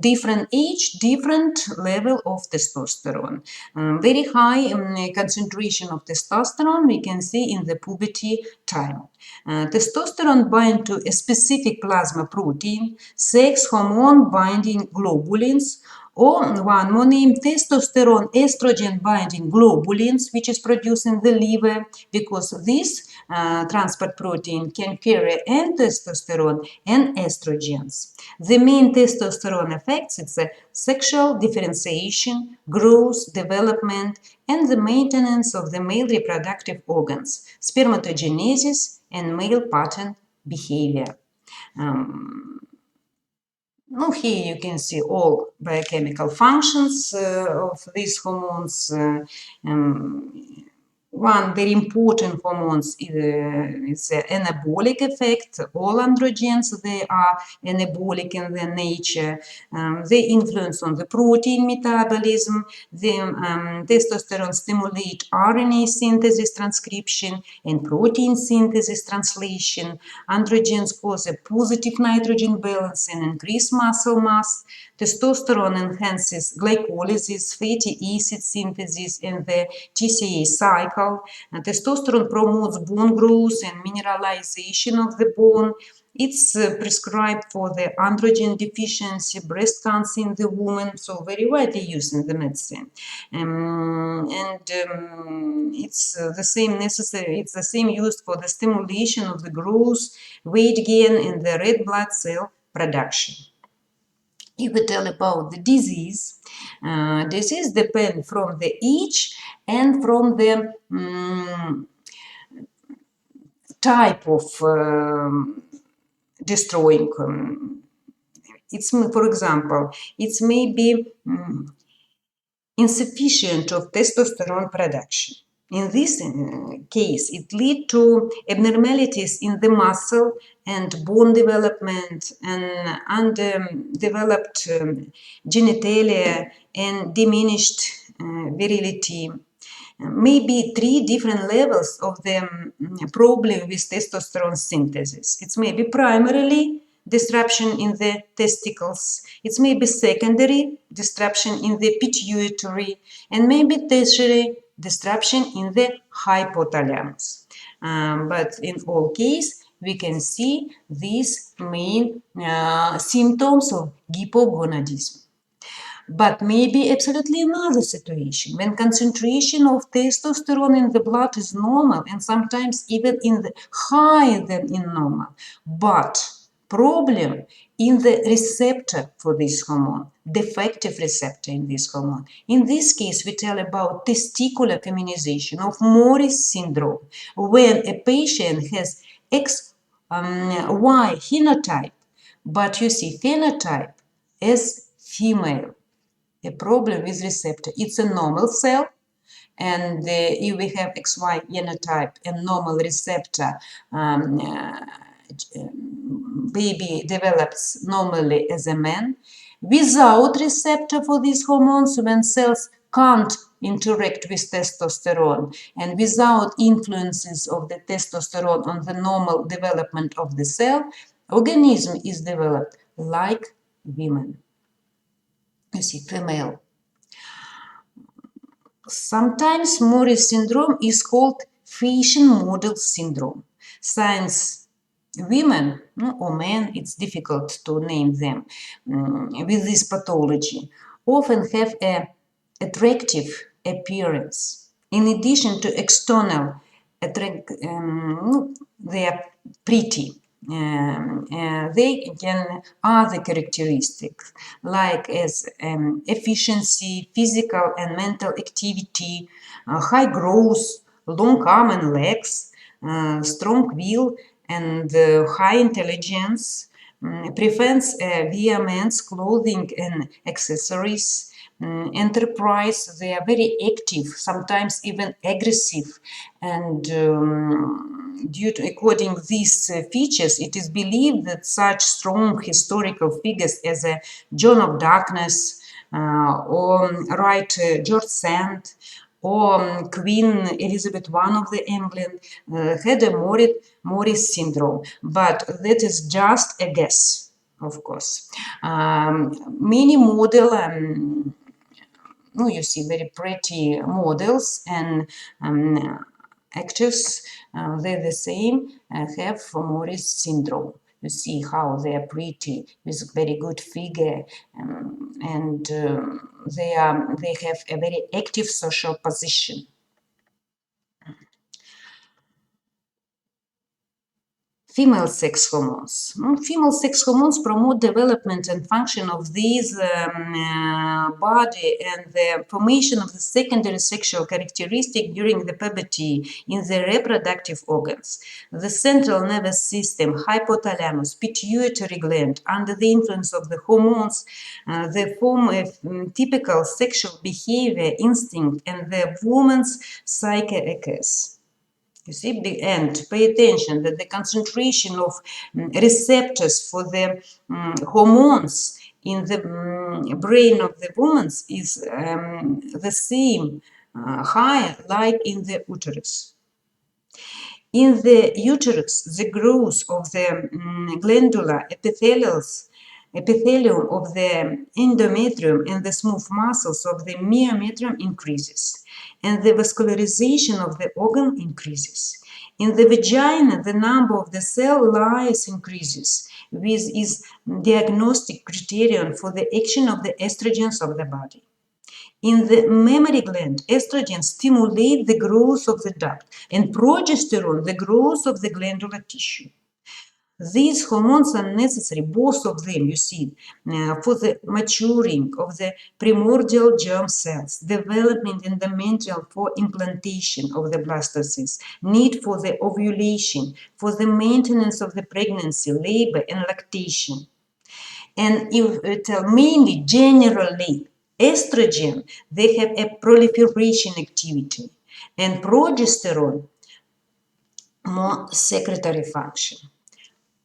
Different age, different level of testosterone. Very high concentration of testosterone we can see in the puberty time. Testosterone binds to a specific plasma protein, sex hormone binding globulins, or one more name, testosterone estrogen binding globulins, which is produced in the liver, because this transport protein can carry and testosterone and estrogens. The main testosterone effects, it's a sexual differentiation, growth, development, and the maintenance of the male reproductive organs, spermatogenesis, and male pattern behavior. Here you can see all biochemical functions of these hormones. One very important hormone is the anabolic effect. All androgens, they are anabolic in their nature. They influence on the protein metabolism. The testosterone stimulate RNA synthesis transcription and protein synthesis translation. Androgens cause a positive nitrogen balance and increase muscle mass. Testosterone enhances glycolysis, fatty acid synthesis, and the TCA cycle. Testosterone promotes bone growth and mineralization of the bone. It's prescribed for the androgen deficiency, breast cancer in the woman, so very widely used in the medicine. It's the same necessary. It's the same used for the stimulation of the growth, weight gain, and the red blood cell production. If we tell about the disease, disease depends from the age and from the type of destroying. It's, for example, it's maybe insufficient of testosterone production. In this case, it leads to abnormalities in the muscle and bone development and undeveloped genitalia and diminished virility. Maybe three different levels of the problem with testosterone synthesis. It's maybe primarily disruption in the testicles. It's maybe secondary disruption in the pituitary, and maybe tertiary disruption in the hypothalamus. But in all cases, we can see these main symptoms of hypogonadism. But maybe absolutely another situation when concentration of testosterone in the blood is normal and sometimes even in the higher than in normal, but problem in the receptor for this hormone, defective receptor in this hormone. In this case, we tell about testicular feminization of Morris syndrome, when a patient has XY phenotype, but you see phenotype as female. A problem with receptor. It's a normal cell, and if we have XY genotype and normal receptor, baby develops normally as a man. Without receptor for these hormones, when cells can't interact with testosterone, and without influences of the testosterone on the normal development of the cell, organism is developed like women. You see, female. Sometimes Morris syndrome is called fashion model syndrome. Since women or men, it's difficult to name them, with this pathology, often have an attractive appearance. In addition to external, they are pretty. They can other characteristics like as efficiency, physical and mental activity, high growth, long arm and legs, strong will and high intelligence, prevents via men's clothing and accessories, enterprise. They are very active, sometimes even aggressive, and due to according these features, it is believed that such strong historical figures as John of Darkness or George Sand or Queen Elizabeth I of England had a Morris syndrome, but that is just a guess, of course. Many model you see very pretty models and actors, they're the same, have Morris syndrome. You see how they are pretty with very good figure, and they have a very active social position. Female sex hormones. Female sex hormones promote development and function of these body and the formation of the secondary sexual characteristic during the puberty in the reproductive organs. The central nervous system, hypothalamus, pituitary gland, under the influence of the hormones, they form a typical sexual behavior, instinct, and the woman's psyche occurs. You see, and pay attention that the concentration of receptors for the hormones in the brain of the woman is the same, higher, like in the uterus. In the uterus, the growth of the glandular epithelium of the endometrium and the smooth muscles of the myometrium increases, and the vascularization of the organ increases. In the vagina, the number of the cell lines increases, which is diagnostic criterion for the action of the estrogens of the body. In the mammary gland, estrogen stimulate the growth of the duct and progesterone the growth of the glandular tissue. These hormones are necessary, both of them, you see, for the maturing of the primordial germ cells, development in the endometrium for implantation of the blastocysts, need for the ovulation, for the maintenance of the pregnancy, labor, and lactation. And if we tell mainly, generally, estrogen, they have a proliferation activity. and progesterone, more secretory function.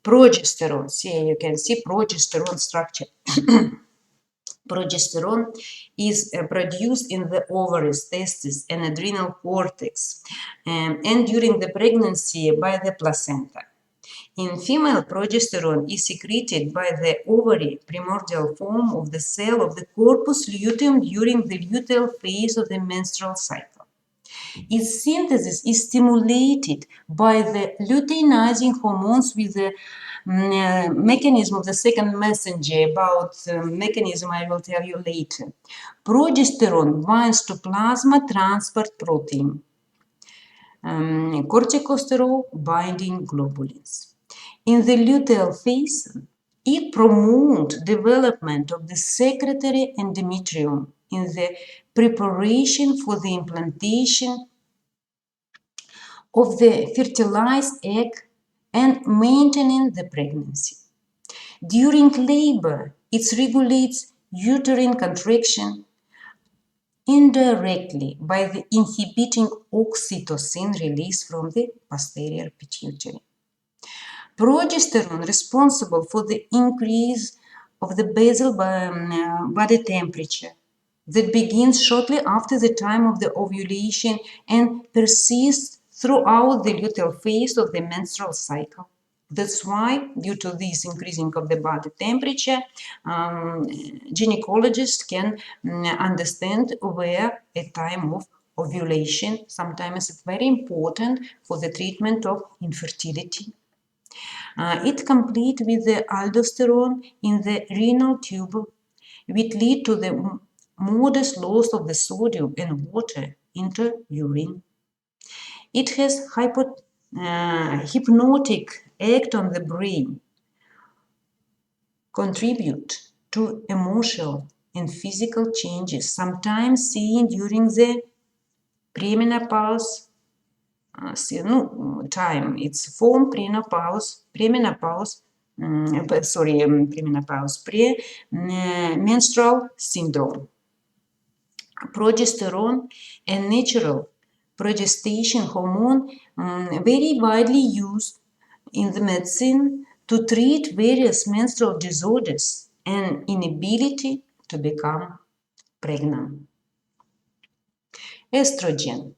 Progesterone, see, you can see progesterone structure. Progesterone is produced in the ovaries, testes, and adrenal cortex, and during the pregnancy by the placenta. In female, progesterone is secreted by the ovary, primordial form of the cell of the corpus luteum during the luteal phase of the menstrual cycle. Its synthesis is stimulated by the luteinizing hormones with the mechanism of the second messenger. About the mechanism I will tell you later. Progesterone binds to plasma transport protein, corticosterol binding globulins. In the luteal phase, it promotes development of the secretory endometrium in the preparation for the implantation of the fertilized egg and maintaining the pregnancy. During labor, it regulates uterine contraction indirectly by the inhibiting oxytocin release from the posterior pituitary. Progesterone responsible for the increase of the basal body temperature that begins shortly after the time of the ovulation and persists throughout the luteal phase of the menstrual cycle. That's why, due to this increasing of the body temperature, gynecologists can understand where a time of ovulation. Sometimes it's very important for the treatment of infertility. It complete with the aldosterone in the renal tube, which lead to the modest loss of the sodium and water into urine. It has hypnotic act on the brain, contribute to emotional and physical changes, sometimes seen during the premenopause time. It's form premenopause, premenstrual syndrome. Progesterone, a natural progestation hormone, very widely used in the medicine to treat various menstrual disorders and inability to become pregnant. Estrogen,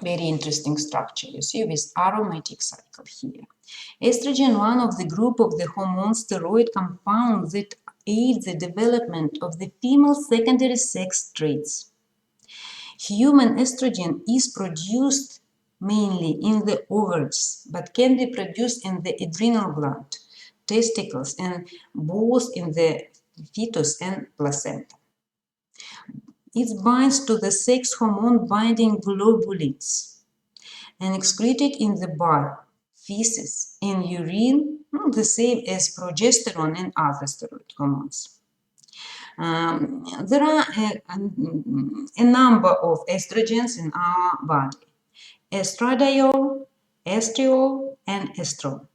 very interesting structure, you see, with aromatic cycle here. Estrogen, one of the group of the hormone steroid compounds that aid the development of the female secondary sex traits. Human estrogen is produced mainly in the ovaries, but can be produced in the adrenal gland, testicles, and both in the fetus and placenta. It binds to the sex hormone binding globulins and excreted in the body, feces, and urine, the same as progesterone and other steroid hormones. There are a number of estrogens in our body: estradiol, estriol, and estrone.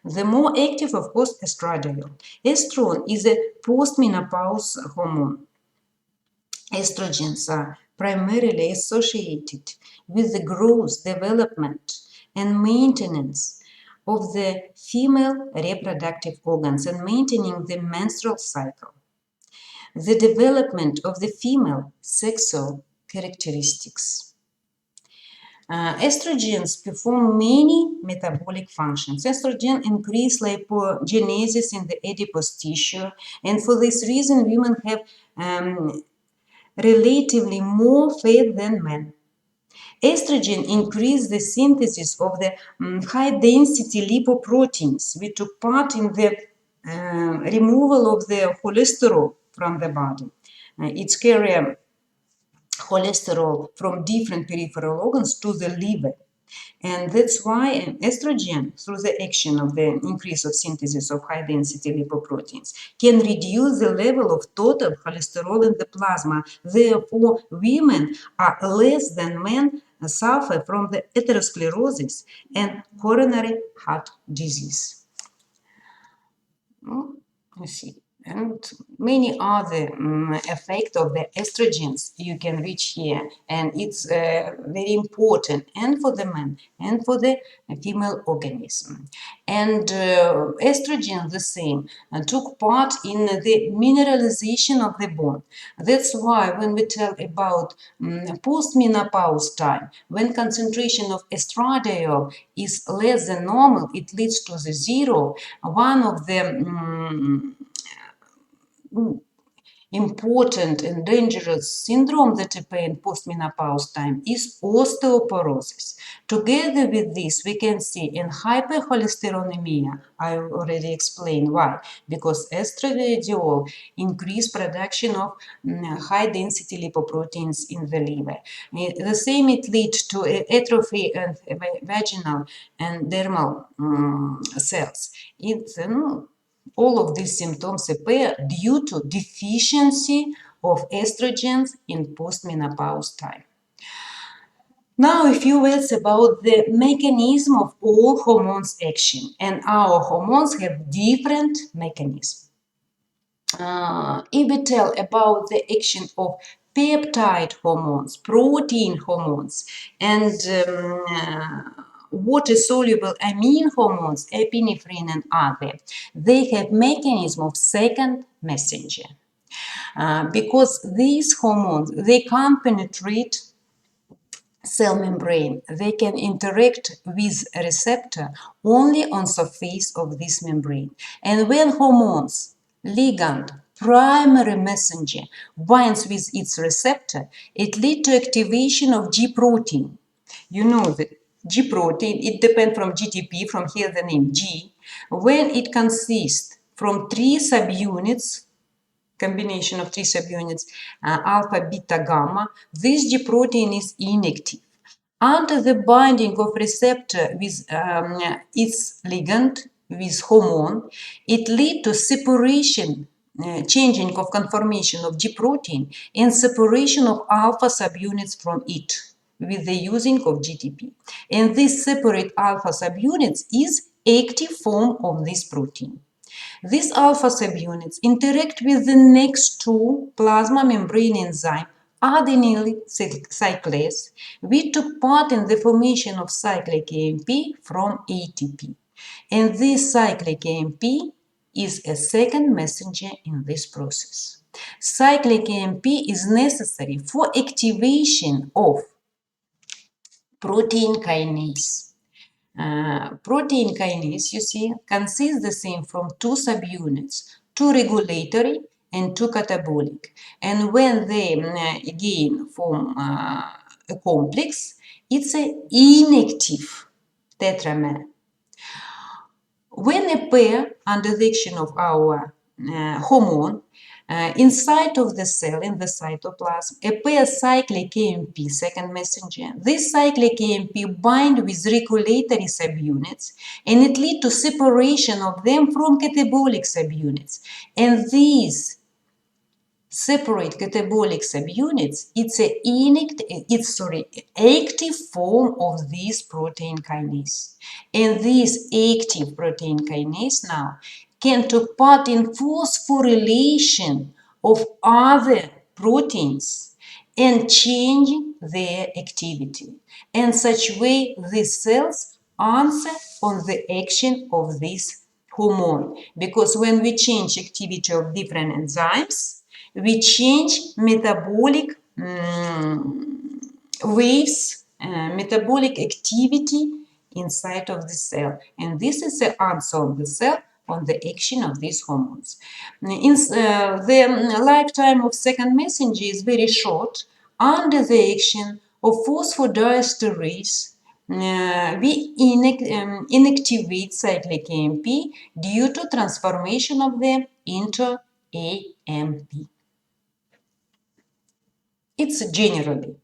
The more active, of course, estradiol. Estrone is a postmenopause hormone. Estrogens are primarily associated with the growth, development, and maintenance of the female reproductive organs and maintaining the menstrual cycle, the development of the female sexual characteristics. Estrogens perform many metabolic functions. Estrogen increase lipogenesis in the adipose tissue, and for this reason, women have relatively more fat than men. Estrogen increase the synthesis of the high-density lipoproteins, which took part in the removal of the cholesterol from the body. It's carry cholesterol from different peripheral organs to the liver. And that's why estrogen, through the action of the increase of synthesis of high-density lipoproteins, can reduce the level of total cholesterol in the plasma. Therefore, women are less than men suffer from the atherosclerosis and coronary heart disease. Let's see. and many other effects of the estrogens you can reach here, and it's very important and for the man and for the female organism. And estrogen the same took part in the mineralization of the bone. That's why when we tell about postmenopause time, when concentration of estradiol is less than normal, it leads to the zero. One of the important and dangerous syndrome that appear in postmenopause time is osteoporosis. Together with this, we can see in hypercholesterolemia, I already explained why, because estradiol increase production of high-density lipoproteins in the liver. The same it leads to atrophy of vaginal and dermal cells. It's all of these symptoms appear due to deficiency of estrogens in postmenopause time. Now, a few words about the mechanism of all hormones action, and our hormones have different mechanisms. If we tell about the action of peptide hormones, protein hormones, and water-soluble amine hormones, epinephrine and other, they have mechanism of second messenger. Because these hormones, they can't penetrate cell membrane. They can interact with a receptor only on surface of this membrane. And when hormones, ligand, primary messenger, binds with its receptor, it leads to activation of G protein. You know that G protein, it depends from GTP, from here the name G, when it consists from 3 subunits, combination of 3 subunits, alpha, beta, gamma, this G protein is inactive. Under the binding of receptor with its ligand, with hormone, it leads to separation, changing of conformation of G protein and separation of alpha subunits from it with the using of GTP. And this separate alpha subunits is active form of this protein. These alpha subunits interact with the next two plasma membrane enzyme, adenyl cyclase, which took part in the formation of cyclic AMP from ATP. And this cyclic AMP is a second messenger in this process. Cyclic AMP is necessary for activation of protein kinase. Protein kinase, you see, consists the same from 2 subunits, 2 regulatory and 2 catabolic. And when they again form a complex, it's an inactive tetramer. When a pair under the action of our hormone inside of the cell, in the cytoplasm, a pair cyclic AMP, second messenger. This cyclic AMP bind with regulatory subunits and it leads to separation of them from catabolic subunits. And these separate catabolic subunits, it's an active form of this protein kinase. And this active protein kinase now can take part in phosphorylation of other proteins and change their activity. And such way these cells answer on the action of this hormone. Because when we change activity of different enzymes, we change metabolic waves, metabolic activity inside of the cell. And this is the answer of the cell on the action of these hormones. The lifetime of second messenger is very short. Under the action of phosphodiesterase, we inactivate cyclic AMP due to transformation of them into AMP. It's generally.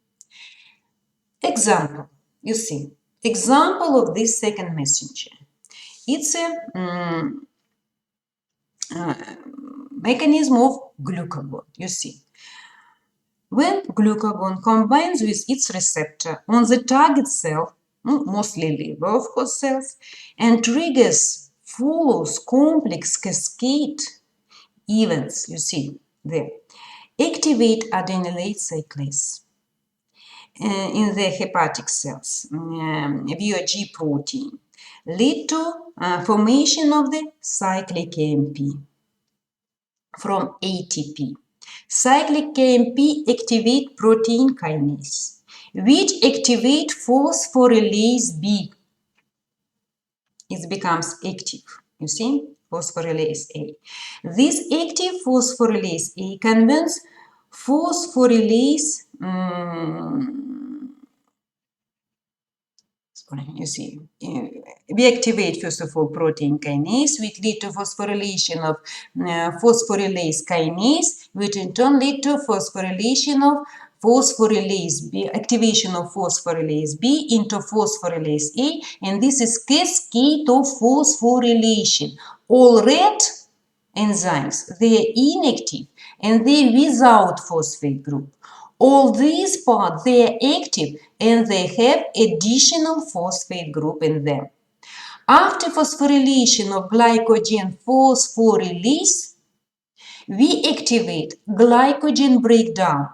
Example, you see, example of this second messenger. It's a mechanism of glucagon, you see. When glucagon combines with its receptor on the target cell, mostly liver, of course, cells, and follows complex cascade events, you see there, activate adenylate cyclase in the hepatic cells via G protein, lead to formation of the cyclic AMP from ATP. Cyclic AMP activate protein kinase, which activate phosphorylase B. It becomes active, you see, phosphorylase A. This active phosphorylase A converts phosphorylase you see, we activate first of all protein kinase, which lead to phosphorylation of phosphorylase kinase, which in turn lead to phosphorylation of phosphorylase B, activation of phosphorylase B into phosphorylase A, and this is cascade of phosphorylation. All red enzymes, they are inactive and they without phosphate group. All these parts, they are active and they have additional phosphate group in them. After phosphorylation of glycogen phosphorylase, we activate glycogen breakdown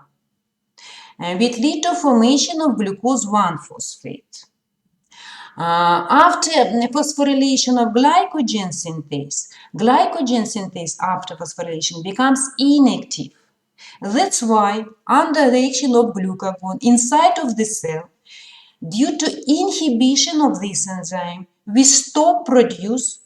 which lead to formation of glucose 1-phosphate. After phosphorylation of glycogen synthase after phosphorylation becomes inactive. That's why, under the action of glucagon inside of the cell, due to inhibition of this enzyme, we stop produce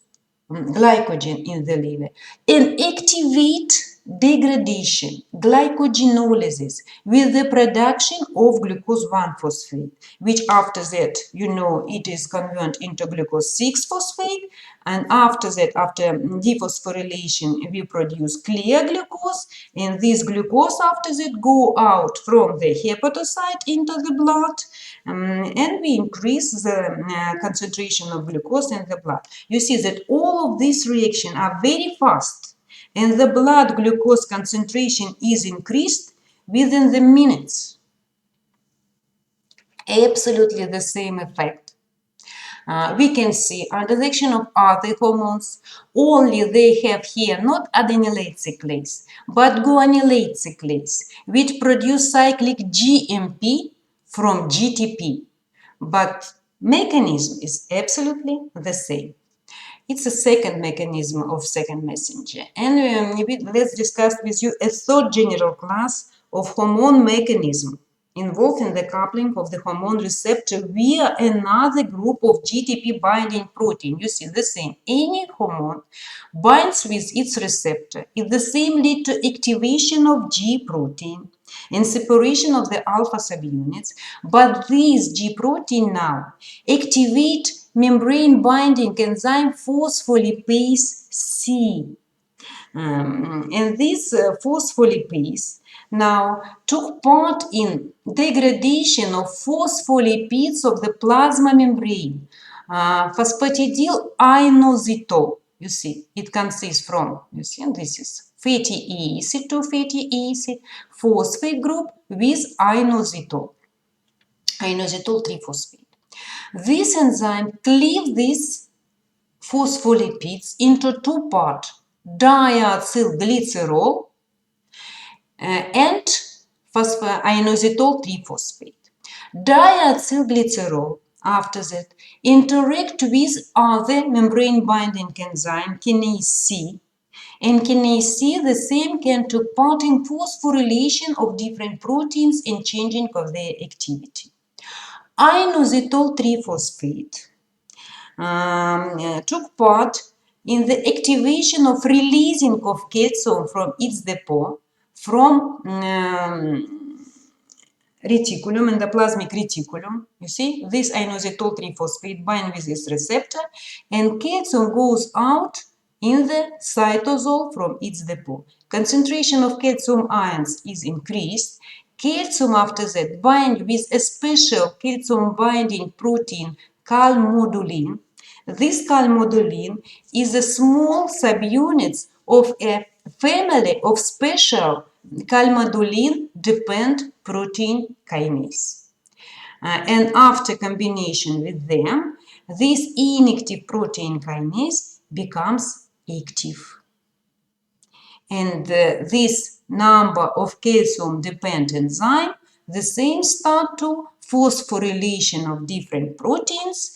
glycogen in the liver and activate degradation, glycogenolysis, with the production of glucose 1-phosphate, which after that, you know, it is converted into glucose 6-phosphate, and after that, after dephosphorylation, we produce clear glucose, and this glucose after that go out from the hepatocyte into the blood, and we increase the concentration of glucose in the blood. You see that all of these reactions are very fast, and the blood glucose concentration is increased within the minutes. Absolutely the same effect. We can see under the action of other hormones, only they have here not adenylate cyclase, but guanylate cyclase, which produce cyclic GMP from GTP. But mechanism is absolutely the same. It's a second mechanism of second messenger. And let's discuss with you a third general class of hormone mechanism involved in the coupling of the hormone receptor via another group of GTP binding protein. You see the same. Any hormone binds with its receptor. It the same lead to activation of G protein and separation of the alpha subunits. But this G protein now activate membrane binding enzyme phospholipase C. And this phospholipase now took part in degradation of phospholipids of the plasma membrane. Phosphatidyl inositol, you see, it consists from, you see, and this is fatty acid to fatty acid, phosphate group with inositol, inositol 3-phosphate. This enzyme cleaves these phospholipids into two parts, diacylglycerol and inositol 3-phosphate. Diacylglycerol, after that, interact with other membrane-binding enzyme, kinase C, and kinase C, the same can take part in phosphorylation of different proteins and changing of their activity. Inositol 3-phosphate took part in the activation of releasing of calcium from its depot from reticulum, endoplasmic reticulum. You see, this inositol 3-phosphate binds with this receptor, and calcium goes out in the cytosol from its depot. Concentration of calcium ions is increased. Calcium after that bind with a special calcium binding protein, calmodulin. This calmodulin is a small subunit of a family of special calmodulin-dependent protein kinase. And after combination with them, this inactive protein kinase becomes active. and this number of calcium-dependent enzyme, the same start to phosphorylation of different proteins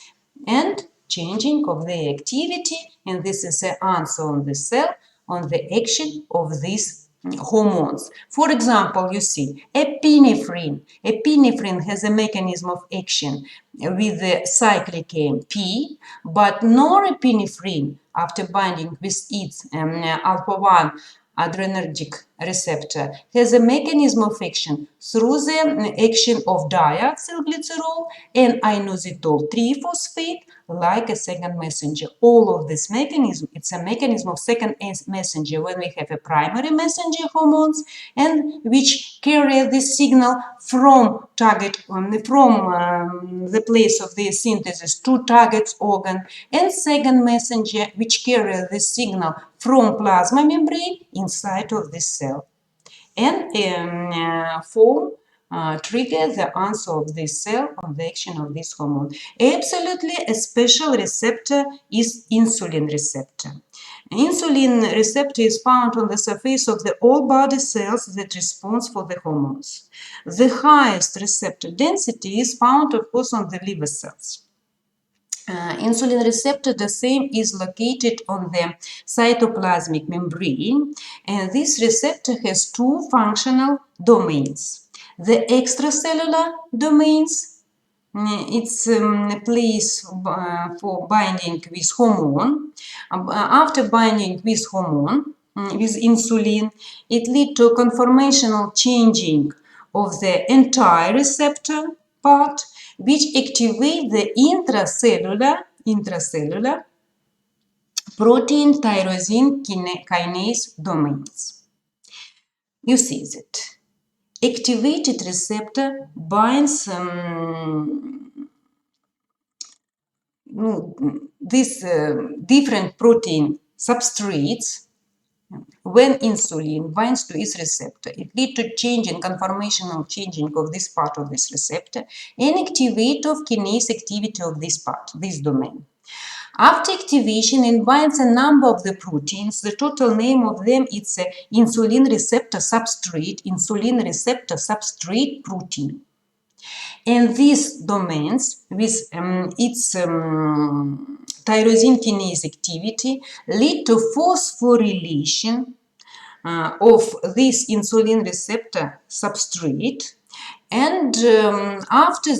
and changing of their activity, and this is the answer on the cell on the action of these hormones. For example, you see epinephrine. Epinephrine has a mechanism of action with the cyclic AMP, but norepinephrine, after binding with its alpha-1 adrenergic receptor, has a mechanism of action through the action of diacylglycerol and inositol 3-phosphate, like a second messenger. All of this mechanism, it's a mechanism of second messenger when we have a primary messenger hormones and which carry this signal from target, from the place of the synthesis to target organ, and second messenger which carry this signal from plasma membrane inside of this cell and form trigger the answer of this cell on the action of this hormone. Absolutely, a special receptor is insulin receptor. Insulin receptor is found on the surface of the all body cells that responds for the hormones. The highest receptor density is found, of course, on the liver cells. Insulin receptor, the same, is located on the cytoplasmic membrane, and this receptor has two functional domains. The extracellular domains, it's a place for binding with hormone. After binding with hormone, with insulin, it leads to conformational changing of the entire receptor part, which activate the intracellular protein tyrosine kinase domains. You see that activated receptor binds these different protein substrates. When insulin binds to its receptor, it leads to change in conformational changing of this part of this receptor and activate of kinase activity of this part, this domain. After activation, it binds a number of the proteins. The total name of them is insulin receptor substrate protein. And these domains, with its tyrosine kinase activity, lead to phosphorylation of this insulin receptor substrate, and after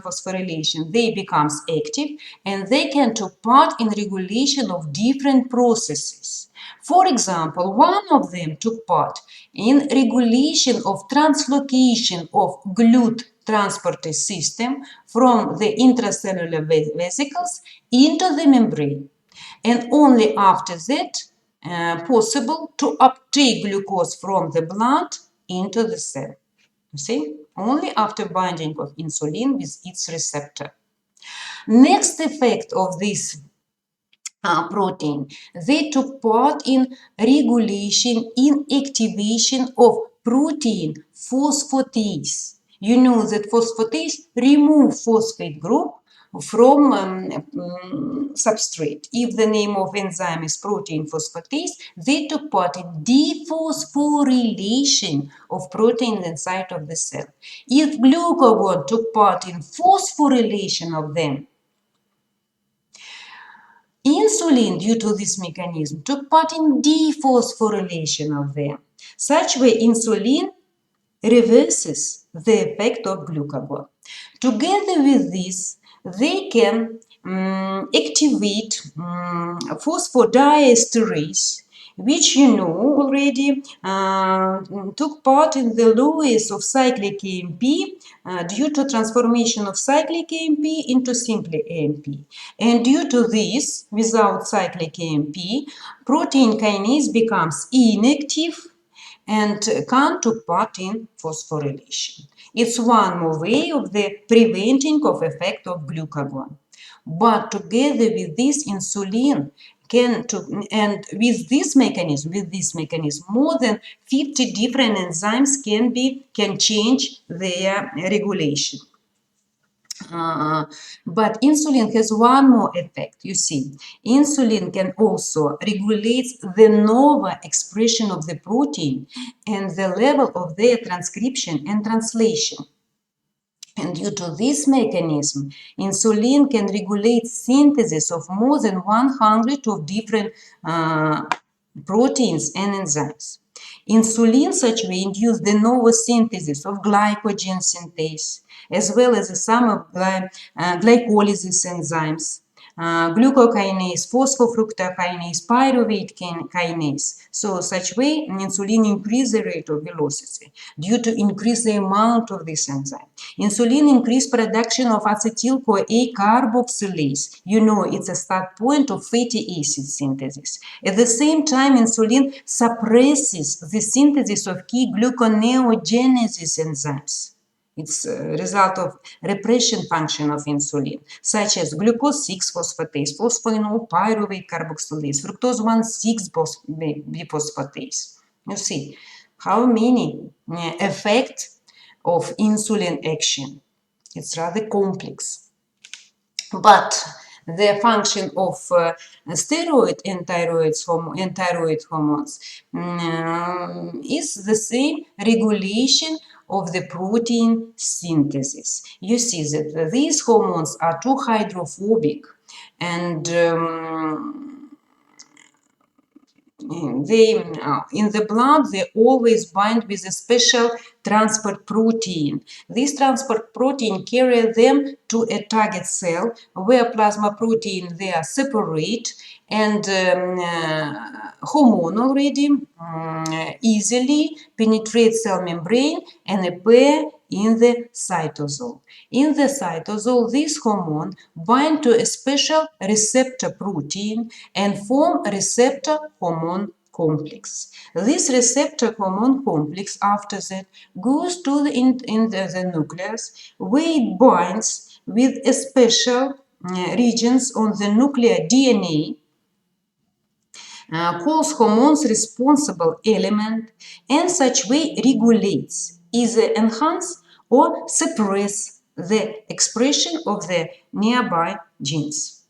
phosphorylation, they become active and they can take part in regulation of different processes. For example, one of them took part in regulation of translocation of GLUT transporter system from the intracellular vesicles into the membrane, and only after that possible to uptake glucose from the blood into the cell. You see, only after binding of insulin with its receptor. Next effect of this protein, they took part in regulation, in activation of protein phosphatase. You know that phosphatase remove phosphate group from substrate. If the name of enzyme is protein phosphatase, they took part in dephosphorylation of protein inside of the cell. If glucagon took part in phosphorylation of them, insulin, due to this mechanism, took part in dephosphorylation of them. Such way, insulin reverses the effect of glucagon. Together with this, they can activate phosphodiesterase, which you know already took part in the lowest of cyclic AMP due to transformation of cyclic AMP into simple AMP. And due to this, without cyclic AMP, protein kinase becomes inactive and can't take part in phosphorylation. It's one more way of the preventing of effect of glucagon. But together with this, insulin and with this mechanism, more than 50 different enzymes can change their regulation. But insulin has one more effect. You see, insulin can also regulate the novel expression of the protein and the level of their transcription and translation. And due to this mechanism, insulin can regulate synthesis of more than 100 of different proteins and enzymes. Insulin such way induce the novel synthesis of glycogen synthase, as well as some of glycolysis enzymes, glucokinase, phosphofructokinase, pyruvate kinase. So such way, insulin increase the rate of velocity due to increase the amount of this enzyme. Insulin increase production of acetyl-CoA carboxylase. You know, it's a start point of fatty acid synthesis. At the same time, insulin suppresses the synthesis of key gluconeogenesis enzymes. It's a result of repression function of insulin, such as glucose 6-phosphatase, phosphoenol pyruvate carboxylase, fructose 1,6-biphosphatase. You see how many effects of insulin action. It's rather complex. But the function of steroid and thyroid hormones is the same regulation of the protein synthesis. You see that these hormones are too hydrophobic and they in the blood they always bind with a special transport protein. This transport protein carry them to a target cell where plasma protein they are separate and hormone already easily penetrate cell membrane and appear in the cytosol. In the cytosol, this hormone bind to a special receptor protein and form a receptor hormone complex. This receptor hormone complex after that goes to in the nucleus where it binds with a special regions on the nuclear DNA calls hormones responsible element and such way regulates, either enhance or suppress the expression of the nearby genes.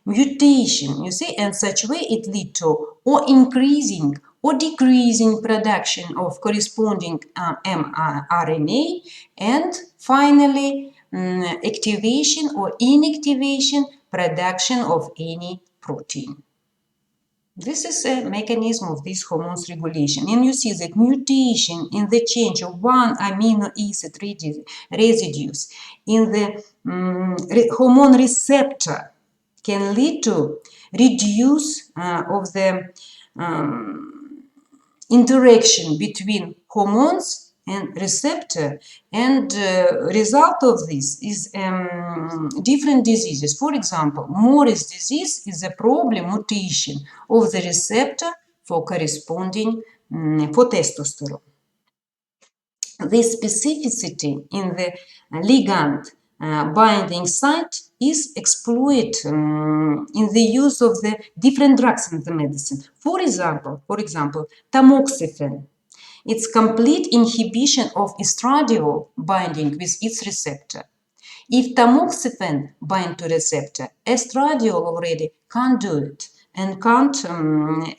Mutation, you see, and such way it lead to or increasing or decreasing production of corresponding mRNA and finally activation or inactivation production of any protein. This is a mechanism of this hormones regulation. And you see that mutation in the change of one amino acid residues in the hormone receptor can lead to reduce of the interaction between hormones and receptor, and result of this is different diseases. For example, Morris disease is a problem mutation of the receptor for corresponding for testosterone. This specificity in the ligand binding site is exploited in the use of the different drugs in the medicine. For example, tamoxifen. It's complete inhibition of estradiol binding with its receptor. If tamoxifen bind to receptor, estradiol already can't do it and can't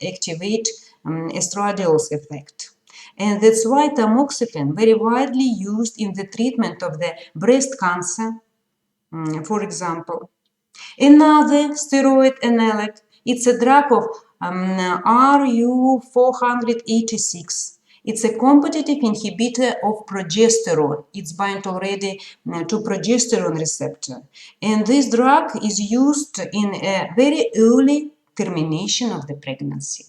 activate estradiol's effect. And that's why tamoxifen very widely used in the treatment of the breast cancer, for example. Another steroid analog, it's a drug of RU486. It's a competitive inhibitor of progesterone. It's bind already to progesterone receptor. And this drug is used in a very early termination of the pregnancy.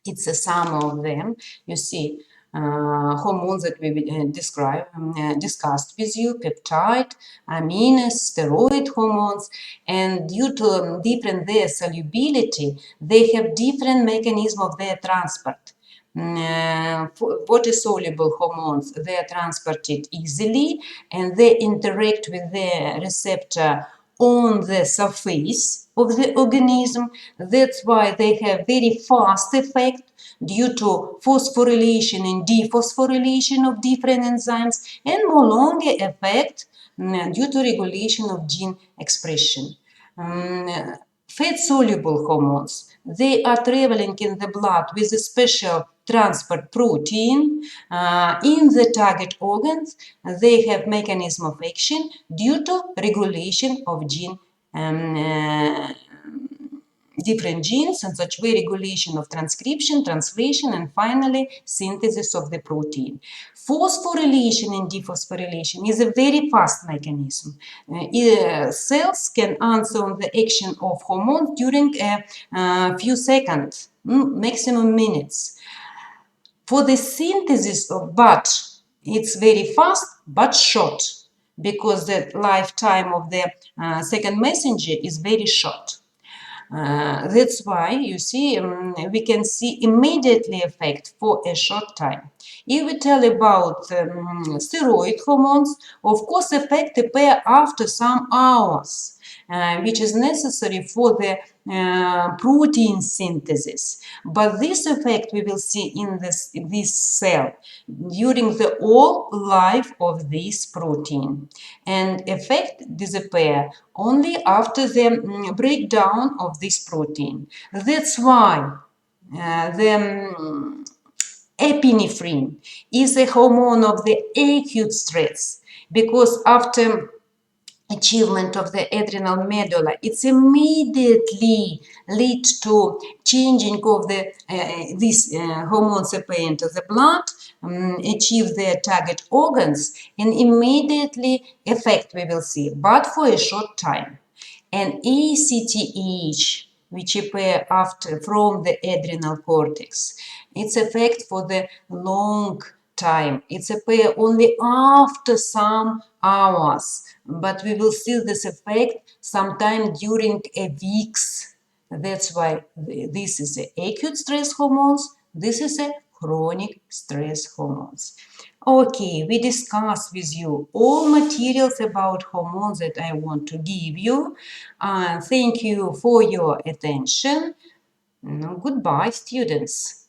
It's a sum of them. You see, hormones that we discussed with you, peptide, amines, steroid hormones, and due to different their solubility, they have different mechanism of their transport. Water-soluble hormones, they are transported easily and they interact with the receptor on the surface of the organism. That's why they have very fast effect due to phosphorylation and dephosphorylation of different enzymes, and more longer effect due to regulation of gene expression. Fat-soluble hormones, they are traveling in the blood with a special transport protein in the target organs. They have mechanism of action due to regulation of gene different genes, and such way regulation of transcription, translation, and finally synthesis of the protein. Phosphorylation and dephosphorylation is a very fast mechanism. Cells can answer on the action of hormones during a few seconds, maximum minutes. For the synthesis of but it's very fast but short, because the lifetime of the second messenger is very short. That's why you see we can see immediately effect for a short time. If we tell about steroid hormones, of course effect appear after some hours, which is necessary for the protein synthesis. But this effect we will see in this cell during the whole life of this protein, and effect disappear only after the breakdown of this protein. That's why the epinephrine is a hormone of the acute stress, because after achievement of the adrenal medulla, it's immediately lead to changing of the these hormones appear into the blood, achieve their target organs, and immediately effect we will see, but for a short time. And ACTH, which appear after from the adrenal cortex, its effect for the long time. It's appear only after some hours, but we will see this effect sometime during a weeks. That's why this is the acute stress hormones, this is a chronic stress hormones. Okay, we discussed with you all materials about hormones that I want to give you. Thank you for your attention. Goodbye, students.